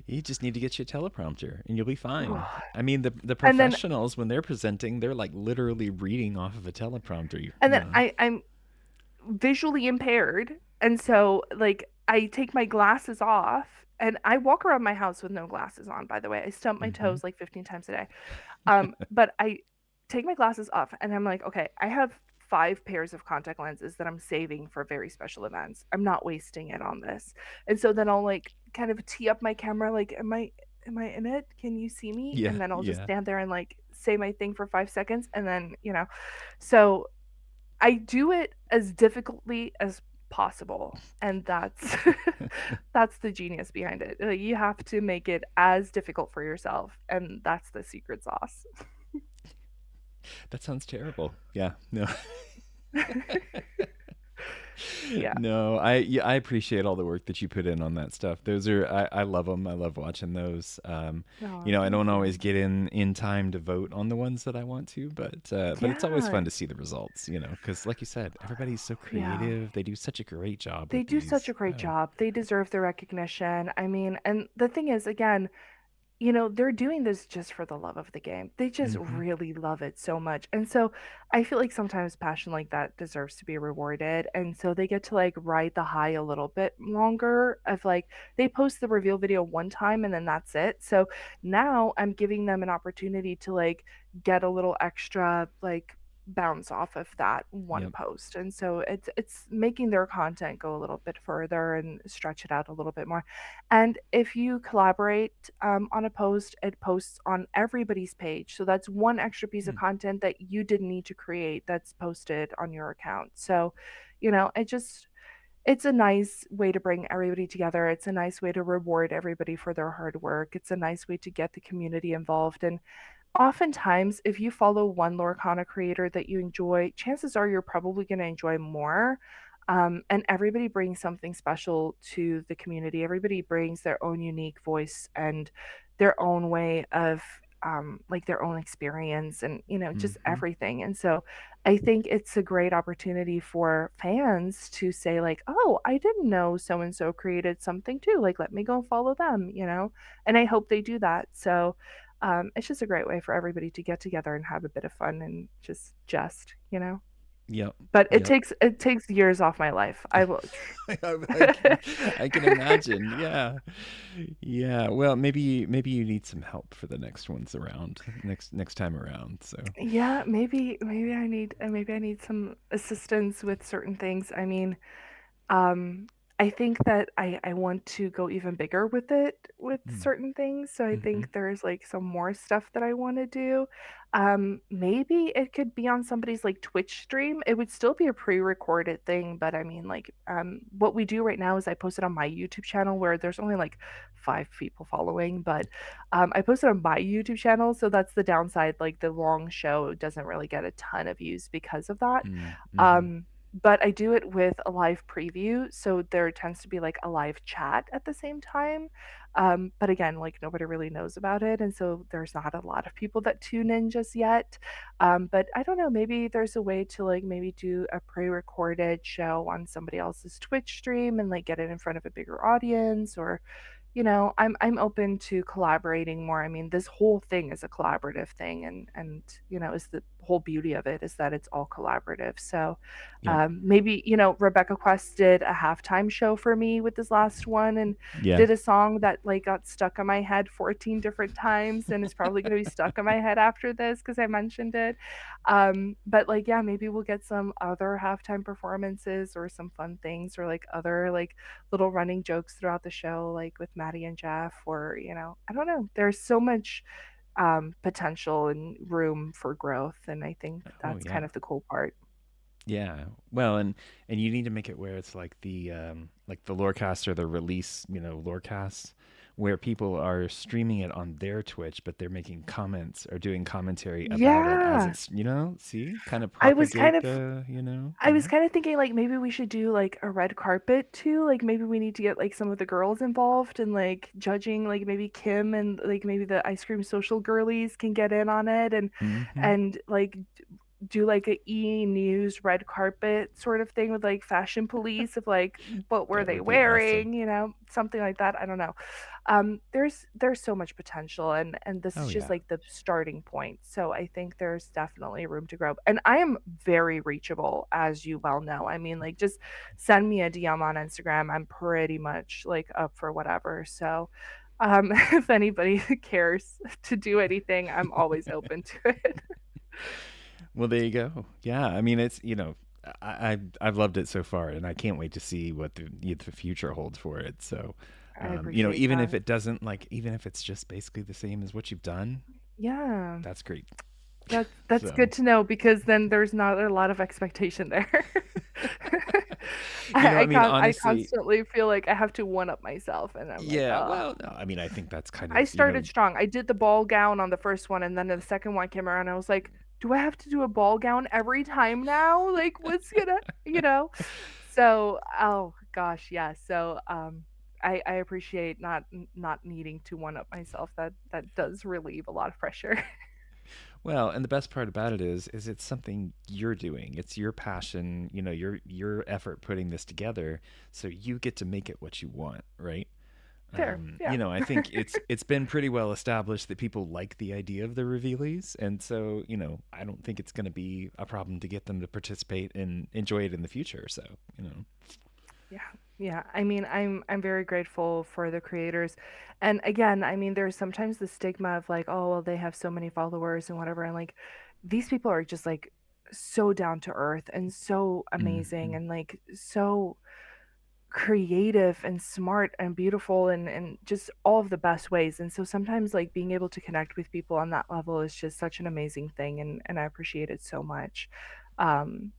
you just need to get you a teleprompter and you'll be fine. I mean, the And then professionals when they're presenting, they're like literally reading off of a teleprompter. and then I'm visually impaired, and so like I take my glasses off and I walk around my house with no glasses on, by the way. I stump my Hmm. toes like 15 times a day. But I take my glasses off and I'm like, okay, I have 5 pairs of contact lenses that I'm saving for very special events. I'm not wasting it on this. And so then I'll like kind of tee up my camera, like, am I in it? Can you see me? Yeah, And then I'll just yeah. stand there and like say my thing for 5 seconds and then, so I do it as difficultly as possible. And that's that's the genius behind it. Like, you have to make it as difficult for yourself, and that's the secret sauce. That sounds terrible. Yeah, no. Yeah. No, I appreciate all the work that you put in on that stuff. Those are I love them. I love watching those. Oh, I don't thank always you. get in time to vote on the ones that I want to, but it's always Yeah. fun to see the results. Because like you said, everybody's so Yeah. creative. They do such a great job They with do such these. a great job. They deserve the recognition. I mean, and the thing is, again, they're doing this just for the love of the game. They just Hmm. really love it so much. And so I feel like sometimes passion like that deserves to be rewarded. And so they get to like ride the high a little bit longer of like they post the reveal video one time and then that's it. So now I'm giving them an opportunity to like get a little extra like bounce off of that one Yep. post. And so it's making their content go a little bit further and stretch it out a little bit more. And if you collaborate on a post, it posts on everybody's page. So that's one extra piece of Hmm. content that you didn't need to create that's posted on your account. So, it's a nice way to bring everybody together. It's a nice way to reward everybody for their hard work. It's a nice way to get the community involved. And oftentimes, if you follow one Lorcana creator that you enjoy, chances are you're probably going to enjoy more. And everybody brings something special to the community. Everybody brings their own unique voice and their own way of like their own experience and just Hmm. everything. And so I think it's a great opportunity for fans to say like, oh, I didn't know so and so created something too, like let me go follow them. And I hope they do that. So it's just a great way for everybody to get together and have a bit of fun and just. Yep. But it Yep. takes years off my life. I will. I can I can imagine. Yeah. Yeah. Well, maybe you need some help for the next ones around. Next time around. So, Yeah, maybe I need some assistance with certain things. I mean, I think that I want to go even bigger with it with Mm. certain things. So I Mm-hmm. think there's like some more stuff that I want to do. Maybe it could be on somebody's like Twitch stream. It would still be a pre-recorded thing, but I mean like what we do right now is I post it on my YouTube channel where there's only like 5 people following, but I post it on my YouTube channel, so that's the downside. Like the long show doesn't really get a ton of views because of that. Mm-hmm. Um, but I do it with a live preview, so there tends to be like a live chat at the same time. But again, like nobody really knows about it, and so there's not a lot of people that tune in just yet. But I don't know, maybe there's a way to like maybe do a pre-recorded show on somebody else's Twitch stream and like get it in front of a bigger audience, or I'm open to collaborating more. I mean, this whole thing is a collaborative thing, and is the whole beauty of it is that it's all collaborative. So Yep. maybe Rebecca Quest did a halftime show for me with this last one, and Yeah. did a song that like got stuck in my head 14 different times, and is probably going to be stuck in my head after this because I mentioned it. But like, yeah, maybe we'll get some other halftime performances or some fun things, or like other like little running jokes throughout the show, like with Maddie and Jeff, or I don't know. There's so much potential and room for growth, and I think Oh that's yeah. kind of the cool part. Yeah. Well, and you need to make it where it's like the lorecast or the release, lorecasts where people are streaming it on their Twitch, but they're making comments or doing commentary about it as Yeah, it's, see, kind of I was kind propagate of the, I was kind of thinking like maybe we should do like a red carpet too. Like maybe we need to get like some of the girls involved and like judging, like maybe Kim and like maybe the ice cream social girlies can get in on it, and Mm-hmm. and like do like a E News red carpet sort of thing with like fashion police of like what were That they would be awesome. wearing, something like that. I don't know. There's so much potential, and this Oh is just yeah. like the starting point. So I think there's definitely room to grow. And I am very reachable, as you well know. I mean, like just send me a DM on Instagram. I'm pretty much like up for whatever. So if anybody cares to do anything, I'm always open to it. Well, there you go. Yeah, I mean, it's I've loved it so far, and I can't wait to see what the future holds for it. So, I appreciate even if that. it doesn't even if it's just basically the same as what you've done, Yeah. that's great. That's So, good to know because then there's not a lot of expectation there. I mean, I honestly, constantly feel like I have to one up myself, and I'm like, yeah. oh. Well, no, I mean, I think that's kind I of started strong. I did the ball gown on the first one, and then the second one came around. I was like, do I have to do a ball gown every time now? Like, what's gonna, you know? So, oh gosh, yeah. So, I appreciate not needing to one up myself. That does relieve a lot of pressure. well, and the best part about it is it's something you're doing. It's your passion, your effort putting this together, so you get to make it what you want, right? Fair, yeah. I think it's been pretty well established that people like the idea of the Revealies, and so I don't think it's going to be a problem to get them to participate and enjoy it in the future. So Yeah. Yeah. I mean, I'm very grateful for the creators. And again, I mean, there's sometimes the stigma of like, oh, well, they have so many followers and whatever. And like these people are just like so down to earth and so amazing Mhm. and like so creative and smart and beautiful and just all of the best ways. And so sometimes like being able to connect with people on that level is just such an amazing thing, and I appreciate it so much. Um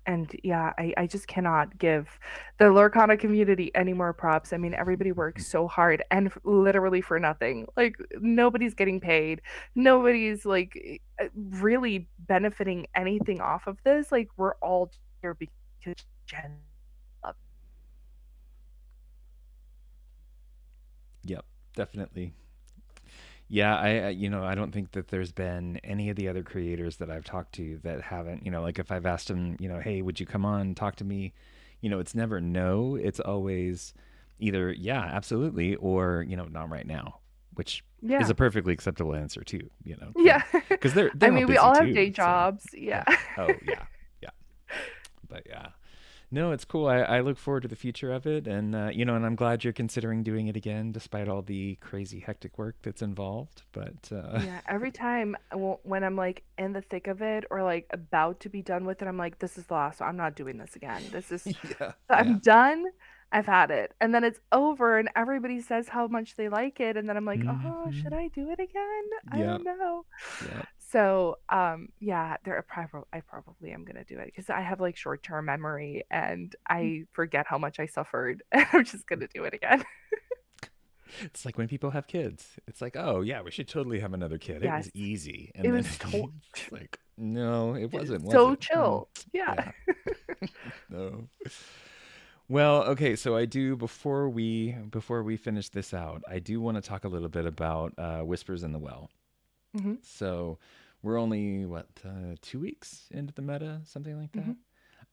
and yeah, I just cannot give the Lorcana community any more props. I mean, everybody works so hard and literally for nothing. Like nobody's getting paid. Nobody's like really benefiting anything off of this. Like we're all here because Jen love. Yep, definitely. Yeah, I don't think that there's been any of the other creators that I've talked to that haven't, like if I've asked them, hey, would you come on and talk to me? It's never no. It's always either yeah, absolutely, or not right now, which is Yeah. a perfectly acceptable answer too. Yeah. Because they're I they're all mean, we busy all have too. day So jobs. Yeah. yeah. Oh yeah, yeah. But yeah, no, it's cool. I look forward to the future of it, and and I'm glad you're considering doing it again, despite all the crazy hectic work that's involved. But Yeah, every time when I'm like in the thick of it or like about to be done with it, I'm like, this is the last one. I'm not doing this again. This is yeah, yeah. I'm done. I've had it, and then it's over, and everybody says how much they like it, and then I'm like, "Oh, should Hmm. I do it again? I Yep. don't know." Yep. So, yeah, I probably am gonna do it because I have, like, short-term memory, and I forget how much I suffered, and I'm just gonna do it again. It's like when people have kids. It's like, oh yeah, we should totally have another kid. It Yes, was easy, it and then was it's like, no, it wasn't, was so it? Hmm. chill. Yeah. Yeah. No. Well, okay, so I do before we finish this out, I do want to talk a little bit about Whispers in the Well. Mhm, So we're only what 2 weeks into the meta, something like mhm.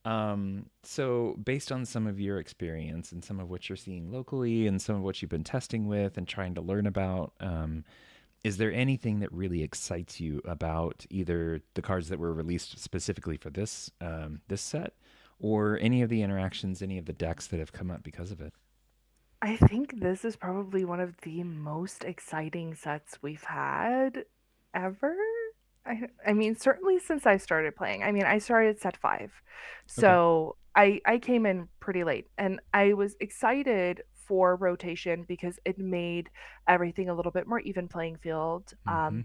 that. So based on some of your experience and some of what you're seeing locally and some of what you've been testing with and trying to learn about, is there anything that really excites you about either the cards that were released specifically for this set, or any of the interactions, any of the decks that have come up because of it? I think this is probably one of the most exciting sets we've had ever. I mean, certainly since I started playing. I mean, I started set 5. Okay. So, I came in pretty late, and I was excited for rotation because it made everything a little bit more even playing field, Mm-hmm.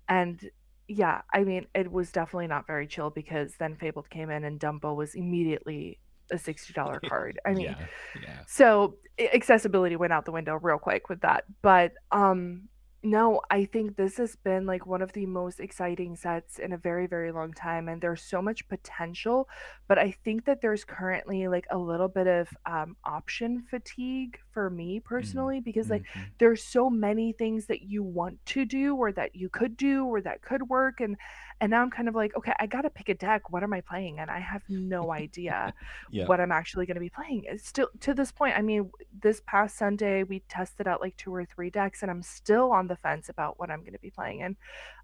and yeah, I mean, it was definitely not very chill because then Fabled came in and Dumbo was immediately a $60 card. I mean, Yeah. Yeah. so accessibility went out the window real quick with that. But no, I think this has been like one of the most exciting sets in a very, very long time. And there's so much potential. But I think that there's currently like a little bit of option fatigue for me personally, because like Mm-hmm. there's so many things that you want to do or that you could do or that could work. And now I'm kind of like, okay, I gotta pick a deck. What am I playing? And I have no idea Yep. what I'm actually going to be playing. It's still to this point. I mean, this past Sunday we tested out like 2 or 3 decks, and I'm still on the fence about what I'm going to be playing. And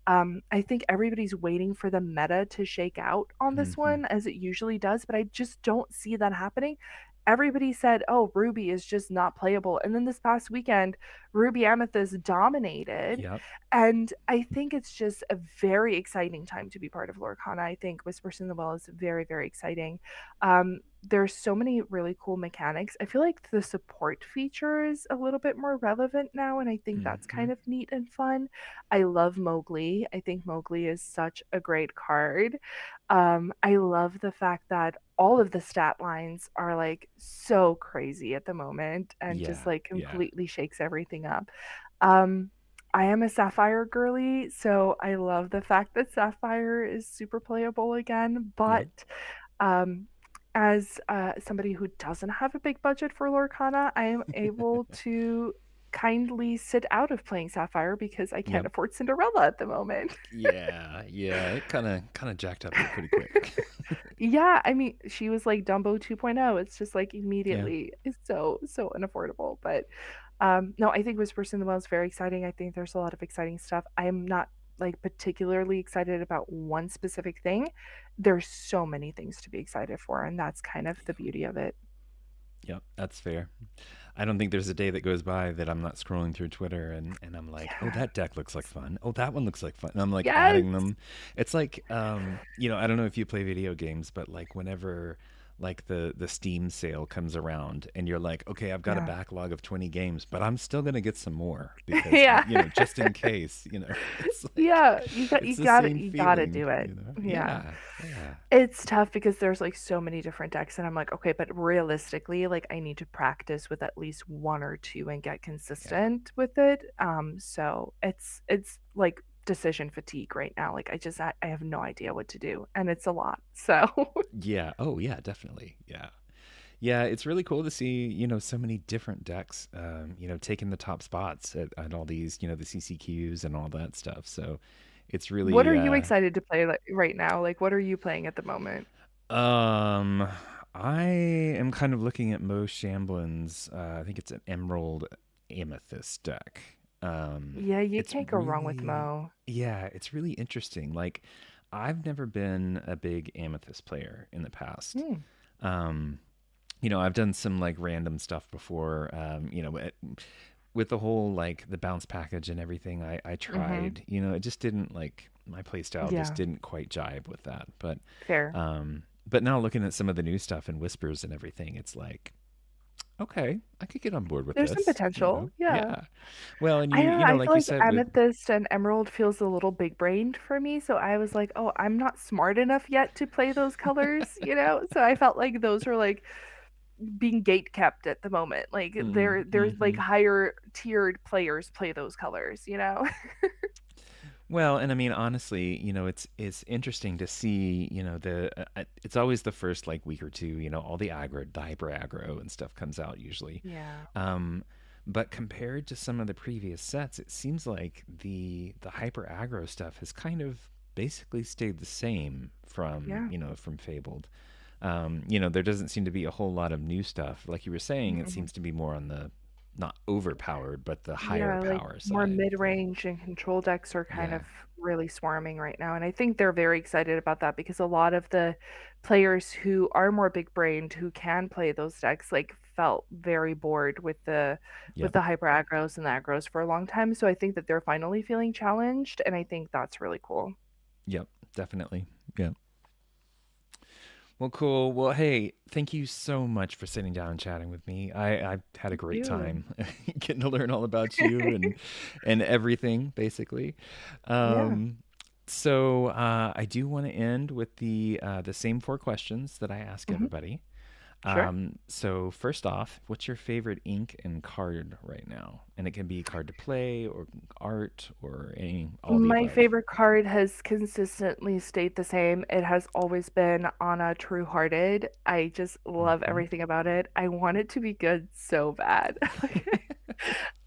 I think everybody's waiting for the meta to shake out on this Mm-hmm. one, as it usually does, but I just don't see that happening. Everybody said, "Oh, Ruby is just not playable," and then this past weekend, Ruby Amethyst dominated, Yep. and I think it's just a very exciting time to be part of Lorcana. I think Whispers in the Well is very, very exciting. There's so many really cool mechanics. I feel like the support feature is a little bit more relevant now, and I think that's Mm-hmm. kind of neat and fun. I love Mowgli. I think Mowgli is such a great card. I love the fact that all of the stat lines are like so crazy at the moment and just Yeah. like Yeah. completely shakes everything up. Um, I am a Sapphire girly, so I love the fact that Sapphire is super playable again. Yep. But um, as somebody who doesn't have a big budget for Lorcana, I am able to kindly sit out of playing Sapphire because I can't Yep. afford Cinderella at the moment. Yeah. Yeah. It kind of jacked up pretty quick. Yeah, I mean, she was like Dumbo 2.0. It's just like Yeah. immediately it's so unaffordable. But no, I think Whispers in the Well is very exciting. I think there's a lot of exciting stuff. I am not like particularly excited about one specific thing. There's so many things to be excited for, and that's kind of the beauty of it. Yep. That's fair. I don't think there's a day that goes by that I'm not scrolling through Twitter and I'm like, oh, Yeah. that deck looks like fun. Oh, that one looks like fun. And I'm like Yes. adding them. It's like, I don't know if you play video games, but like whenever like the Steam sale comes around and you're like, okay, I've got a Yeah. backlog of 20 games, but I'm still gonna get some more because Yeah. just in case, it's like Yeah, it's the same you gotta feeling, do it. Yeah. Yeah, yeah, It's tough because there's, like, so many different decks, and I'm like, "Okay, but realistically, like, I need to practice with at least 1 or 2 and get yeah. consistent with it." So it's, like, decision fatigue right now, like, I have no idea what to do, and it's a lot, so Yeah. Oh, yeah, definitely. Yeah. Yeah, it's really cool to see, so many different decks, taking the top spots at all these, the CCQs and all that stuff. So it's What are really, you excited to play, like, right now? Like, what are you playing at the moment? um, I am kind of looking at Mo Shamblin's, I think it's an Emerald Amethyst deck. Yeah, you It's can't go wrong with really, Mo. yeah, it's really interesting. Like, I've never been a big Amethyst player in the past. Hmm, Um, I've done some like random stuff before. With the whole like the bounce package and everything, I mhm. tried. It just didn't like my play style just Yeah, didn't quite jibe with that. fair. But now looking at some of the new stuff and whispers and everything, it's like, Okay, I could get on board with There's some this, potential, yeah. Yeah. Well, and I don't know, I like feel you like said with Amethyst and Emerald feels a little big-brained for me, so I was like, "Oh, I'm not smart enough yet to play those colors," you know? So I felt like those were, like, being gate kept at the moment, like, there's, like, mhm. higher tiered players play those colors, you know? Well, and I mean, honestly, it's interesting to see, it's always the first like week or two, all the hyper aggro and stuff comes out usually. Yeah. Um, but compared to some of the previous sets, it seems like the hyper aggro stuff has kind of basically stayed the same from, Yeah. from Fabled. There doesn't seem to be a whole lot of new stuff. Like you were saying, it Mhm. seems to be more on the not overpowered, but the higher Yeah, like, power more side. mid-range and control decks are kind Yeah. of really swarming right now, and I think they're very excited about that because a lot of the players who are more big-brained, who can play those decks, like, felt very bored with Yep. the hyper aggros and the aggros for a long time, so I think that they're finally feeling challenged, and I think that's really cool. Yep. Definitely. Yep. Well, cool. Well, hey, thank you so much for sitting down and chatting with me. I've had a Thank great you. time getting to learn all about you and everything, basically. Yeah. Um, I do want to end with the same four questions that I ask Mhm. everybody. Sure. So first off, what's your favorite ink and card right now? And it can be card to play or art or all the My above. favorite card has consistently stayed the same. It has always been Anna True Hearted. I just love Hmm. everything about it. I want it to be good so bad.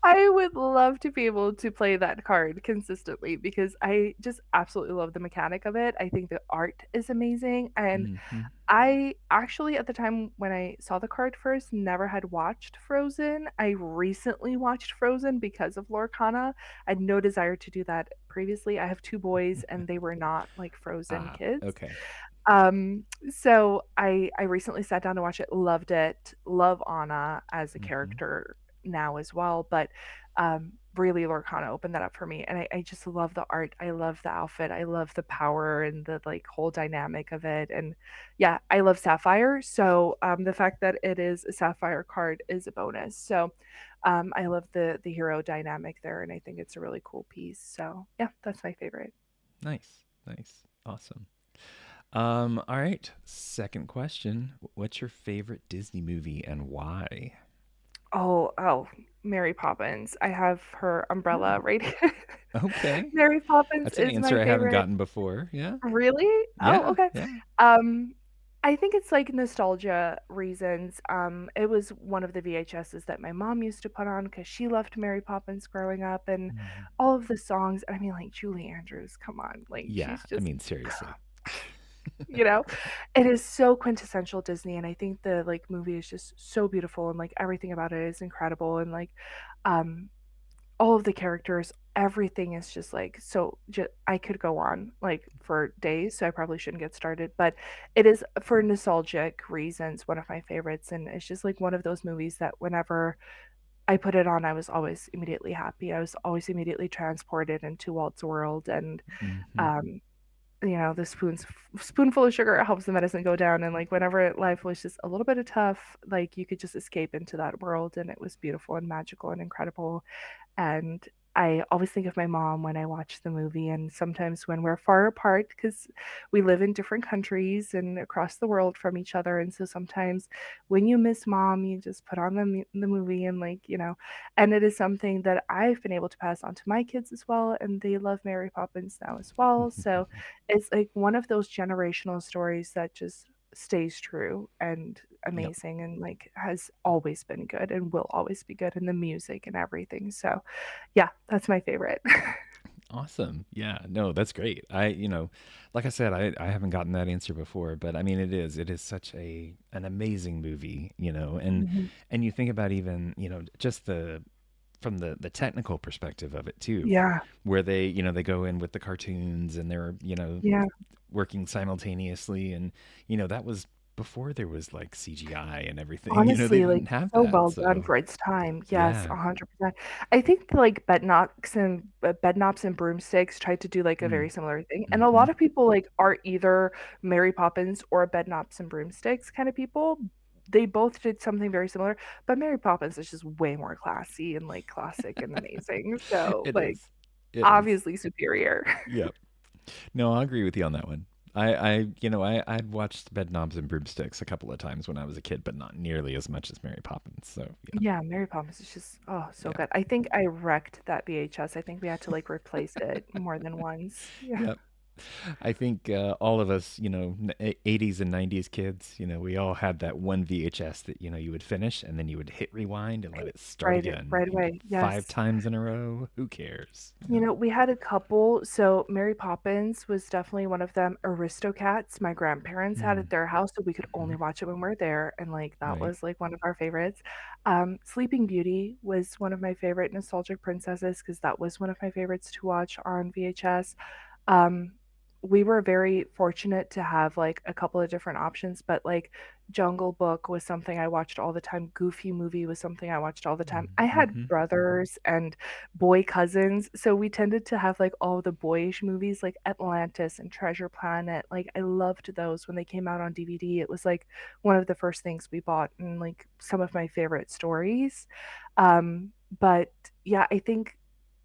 I would love to be able to play that card consistently because I just absolutely love the mechanic of it. I think the art is amazing. And Hmm. I actually, at the time when I saw the card first, never had watched Frozen. I recently watched Frozen because of Lorcana. I had no desire to do that previously. I have two boys, and they were not like Frozen Ah, kids. okay. So I recently sat down to watch it, loved it, love Anna as a Hmm. character now as well, but really Lorcana opened that up for me, and I just love the art, I love the outfit, I love the power and the like whole dynamic of it, and yeah, I love Sapphire, so the fact that it is a Sapphire card is a bonus. So I love the hero dynamic there, and I think it's a really cool piece. So yeah, that's my favorite. Nice. Nice. Awesome. All right. Second question. What's your favorite Disney movie and why? Oh, Mary Poppins. I have her umbrella Ooh, right here. okay. Mary Poppins That's an is answer my I haven't favorite. gotten before. Yeah. Really? Oh, Yeah. okay. Yeah. Um, I think it's like nostalgia reasons. It was one of the VHSs that my mom used to put on because she loved Mary Poppins growing up and Mhm. all of the songs. I mean, like Julie Andrews, come on, like Yeah. she's I just mean, seriously. you know, it is so quintessential Disney, and I think the like movie is just so beautiful, and like everything about it is incredible, and like, um, all of the characters, everything is just like so. I could go on like for days, so I probably shouldn't get started, but it is for nostalgic reasons one of my favorites, and it's just like one of those movies that whenever I put it on, I was always immediately happy. I was always immediately transported into Walt's world, and Hmm. um, the spoonful of sugar helps the medicine go down, and, like, whenever life was just a little bit of tough, like, you could just escape into that world, and it was beautiful and magical and incredible, and I always think of my mom when I watch the movie, and sometimes when we're far apart, because we live in different countries and across the world from each other, and so sometimes when you miss mom, you just put on the movie and, like, and it is something that I've been able to pass on to my kids as well, and they love Mary Poppins now as well, so it's like one of those generational stories that just stays true and Yep. amazing and like has always been good and will always be good in the music and everything. So, yeah, that's my favorite. Awesome. Yeah. No, that's great. Like I said, I haven't gotten that answer before, but I mean, it is such an amazing movie, Mhm. and you think about even, just from the technical perspective of it too, Yeah, where they go in with the cartoons and they're, yeah. working simultaneously. And, that was before there was like CGI and everything, they Honestly, like, didn't have so that. well done So, for its time. Yes, yeah. 100%. I think, like, Bedknobs and Broomsticks tried to do, like, a Mm, very similar thing, and a hmm. lot of people, like, are either Mary Poppins or Bedknobs and Broomsticks kinda people, they both did something very similar, but Mary Poppins is just way more classy and like classic and amazing. So It like is. It is. obviously superior. Yep. No, I'll agree with you on that one. I'd watched Bedknobs and Broomsticks a couple of times when I was a kid, but not nearly as much as Mary Poppins. So yeah, Yeah, Mary Poppins is just, oh, so yeah, good. I think I wrecked that VHS. I think we had to like replace it more than once. Yeah. yep. I think all of us, 80s and 90s kids, we all had that one VHS that, you would finish and then you would hit rewind and let Right. it start again, Right away. five Yes. times in a row. Who cares? We had a couple. So Mary Poppins was definitely one of them. Aristocats, my grandparents had Mm, at their house, so we could hmm. only watch it when we're there, and like that Right. was like one of our favorites. Sleeping Beauty was one of my favorite nostalgic princesses because that was one of my favorites to watch on VHS. Um, we were very fortunate to have like a couple of different options, but like Jungle Book was something I watched all the time. Goofy Movie was something I watched all the time. I had Mm-hmm. brothers and boy cousins, so we tended to have like all the boyish movies like Atlantis and Treasure Planet. Like I loved those when they came out on DVD. It was like one of the first things we bought and like some of my favorite stories. But yeah, I think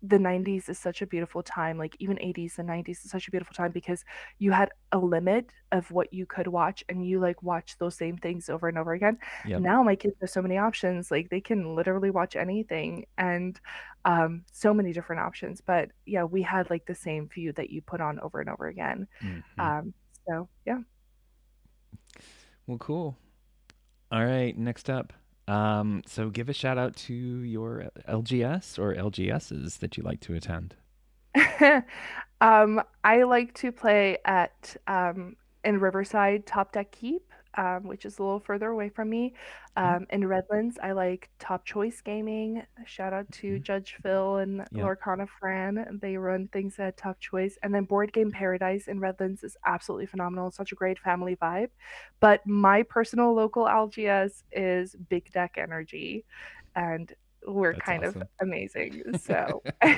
the 90s is such a beautiful time, like even 80s and 90s is such a beautiful time because you had a limit of what you could watch and you like watch those same things over and over again. Yep. Now my kids have so many options, like they can literally watch anything and so many different options. But yeah, we had like the same few that you put on over and over again. Mm-hmm. Um, so yeah. Well, cool. All right, next up. So give a shout out to your LGS or LGSs that you like to attend. I like to play at in Riverside Top Deck Keep, which is a little further away from me. Okay. In Redlands, I like Top Choice Gaming. Shout out to Hmm. Judge Phil and Yep. Lorcana Fran. They run things at Top Choice. And then Board Game Paradise in Redlands is absolutely phenomenal. It's such a great family vibe. But my personal local LGS is Big Deck Energy. And we're That's kind of awesome. amazing. So I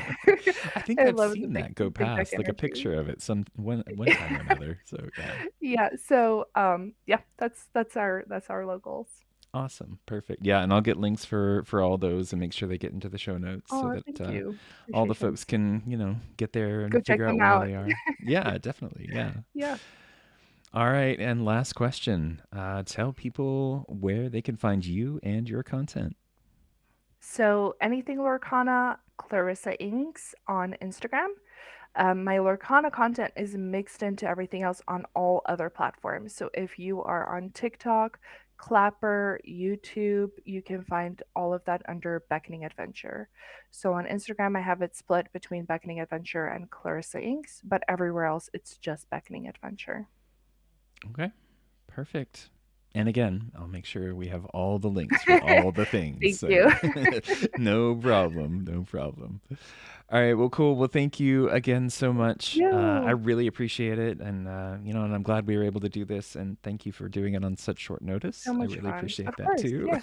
think I I've love the seen that go big deck past, like a energy. picture of it some one time or another. So yeah. Yeah, so yeah, that's our locals. Awesome. Perfect. Yeah, and I'll get links for all those and make sure they get into the show notes so Oh, that thank you. all the folks Appreciations. can, get there Go and check figure out them where out. they are. Yeah, definitely. Yeah. Yeah. All right, and last question. Tell people where they can find you and your content. So anything Lorcana, ClarissaInks on Instagram. My Lorcana content is mixed into everything else on all other platforms. So if you are on TikTok, Clapper, YouTube, you can find all of that under Beckoning Adventure. So on Instagram, I have it split between Beckoning Adventure and Clarissa Inks, but everywhere else, it's just Beckoning Adventure. Okay. Perfect. And again, I'll make sure we have all the links for all the things. Thank So you. no problem. No problem. All right. Well, cool. Well, thank you again so Thank much. I you. really appreciate it. And, and I'm glad we were able to do this. And thank you for doing it on such short notice. So I much really fun. appreciate Of that course. too. Yeah.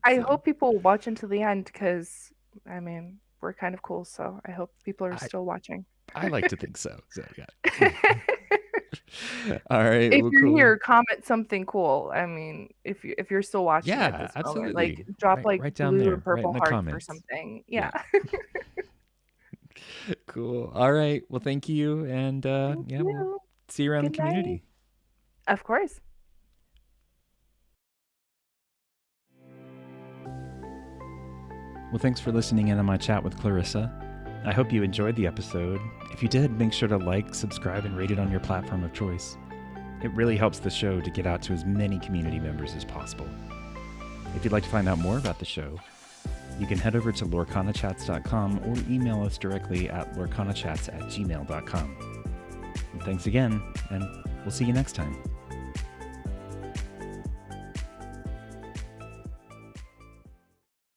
I So hope people watch until the end because, I mean, we're kind of cool. So I hope people are I, still watching. I like to think so. So, yeah. All right. If Well, you're cool. here, comment something cool. I mean, if you're still watching at Yeah, this moment, like absolutely. drop Right, like right down blue or there, right in purple the hearts or comments. something. Yeah. Yeah. Cool. All right. Well, thank you. And Thank yeah, we'll you. see you around the Good night. community. Of course. Well, thanks for listening in on my chat with Clarissa. I hope you enjoyed the episode. If you did, make sure to like, subscribe, and rate it on your platform of choice. It really helps the show to get out to as many community members as possible. If you'd like to find out more about the show, you can head over to lorcanachats.com or email us directly at lorcanachats@gmail.com. And thanks again, and we'll see you next time.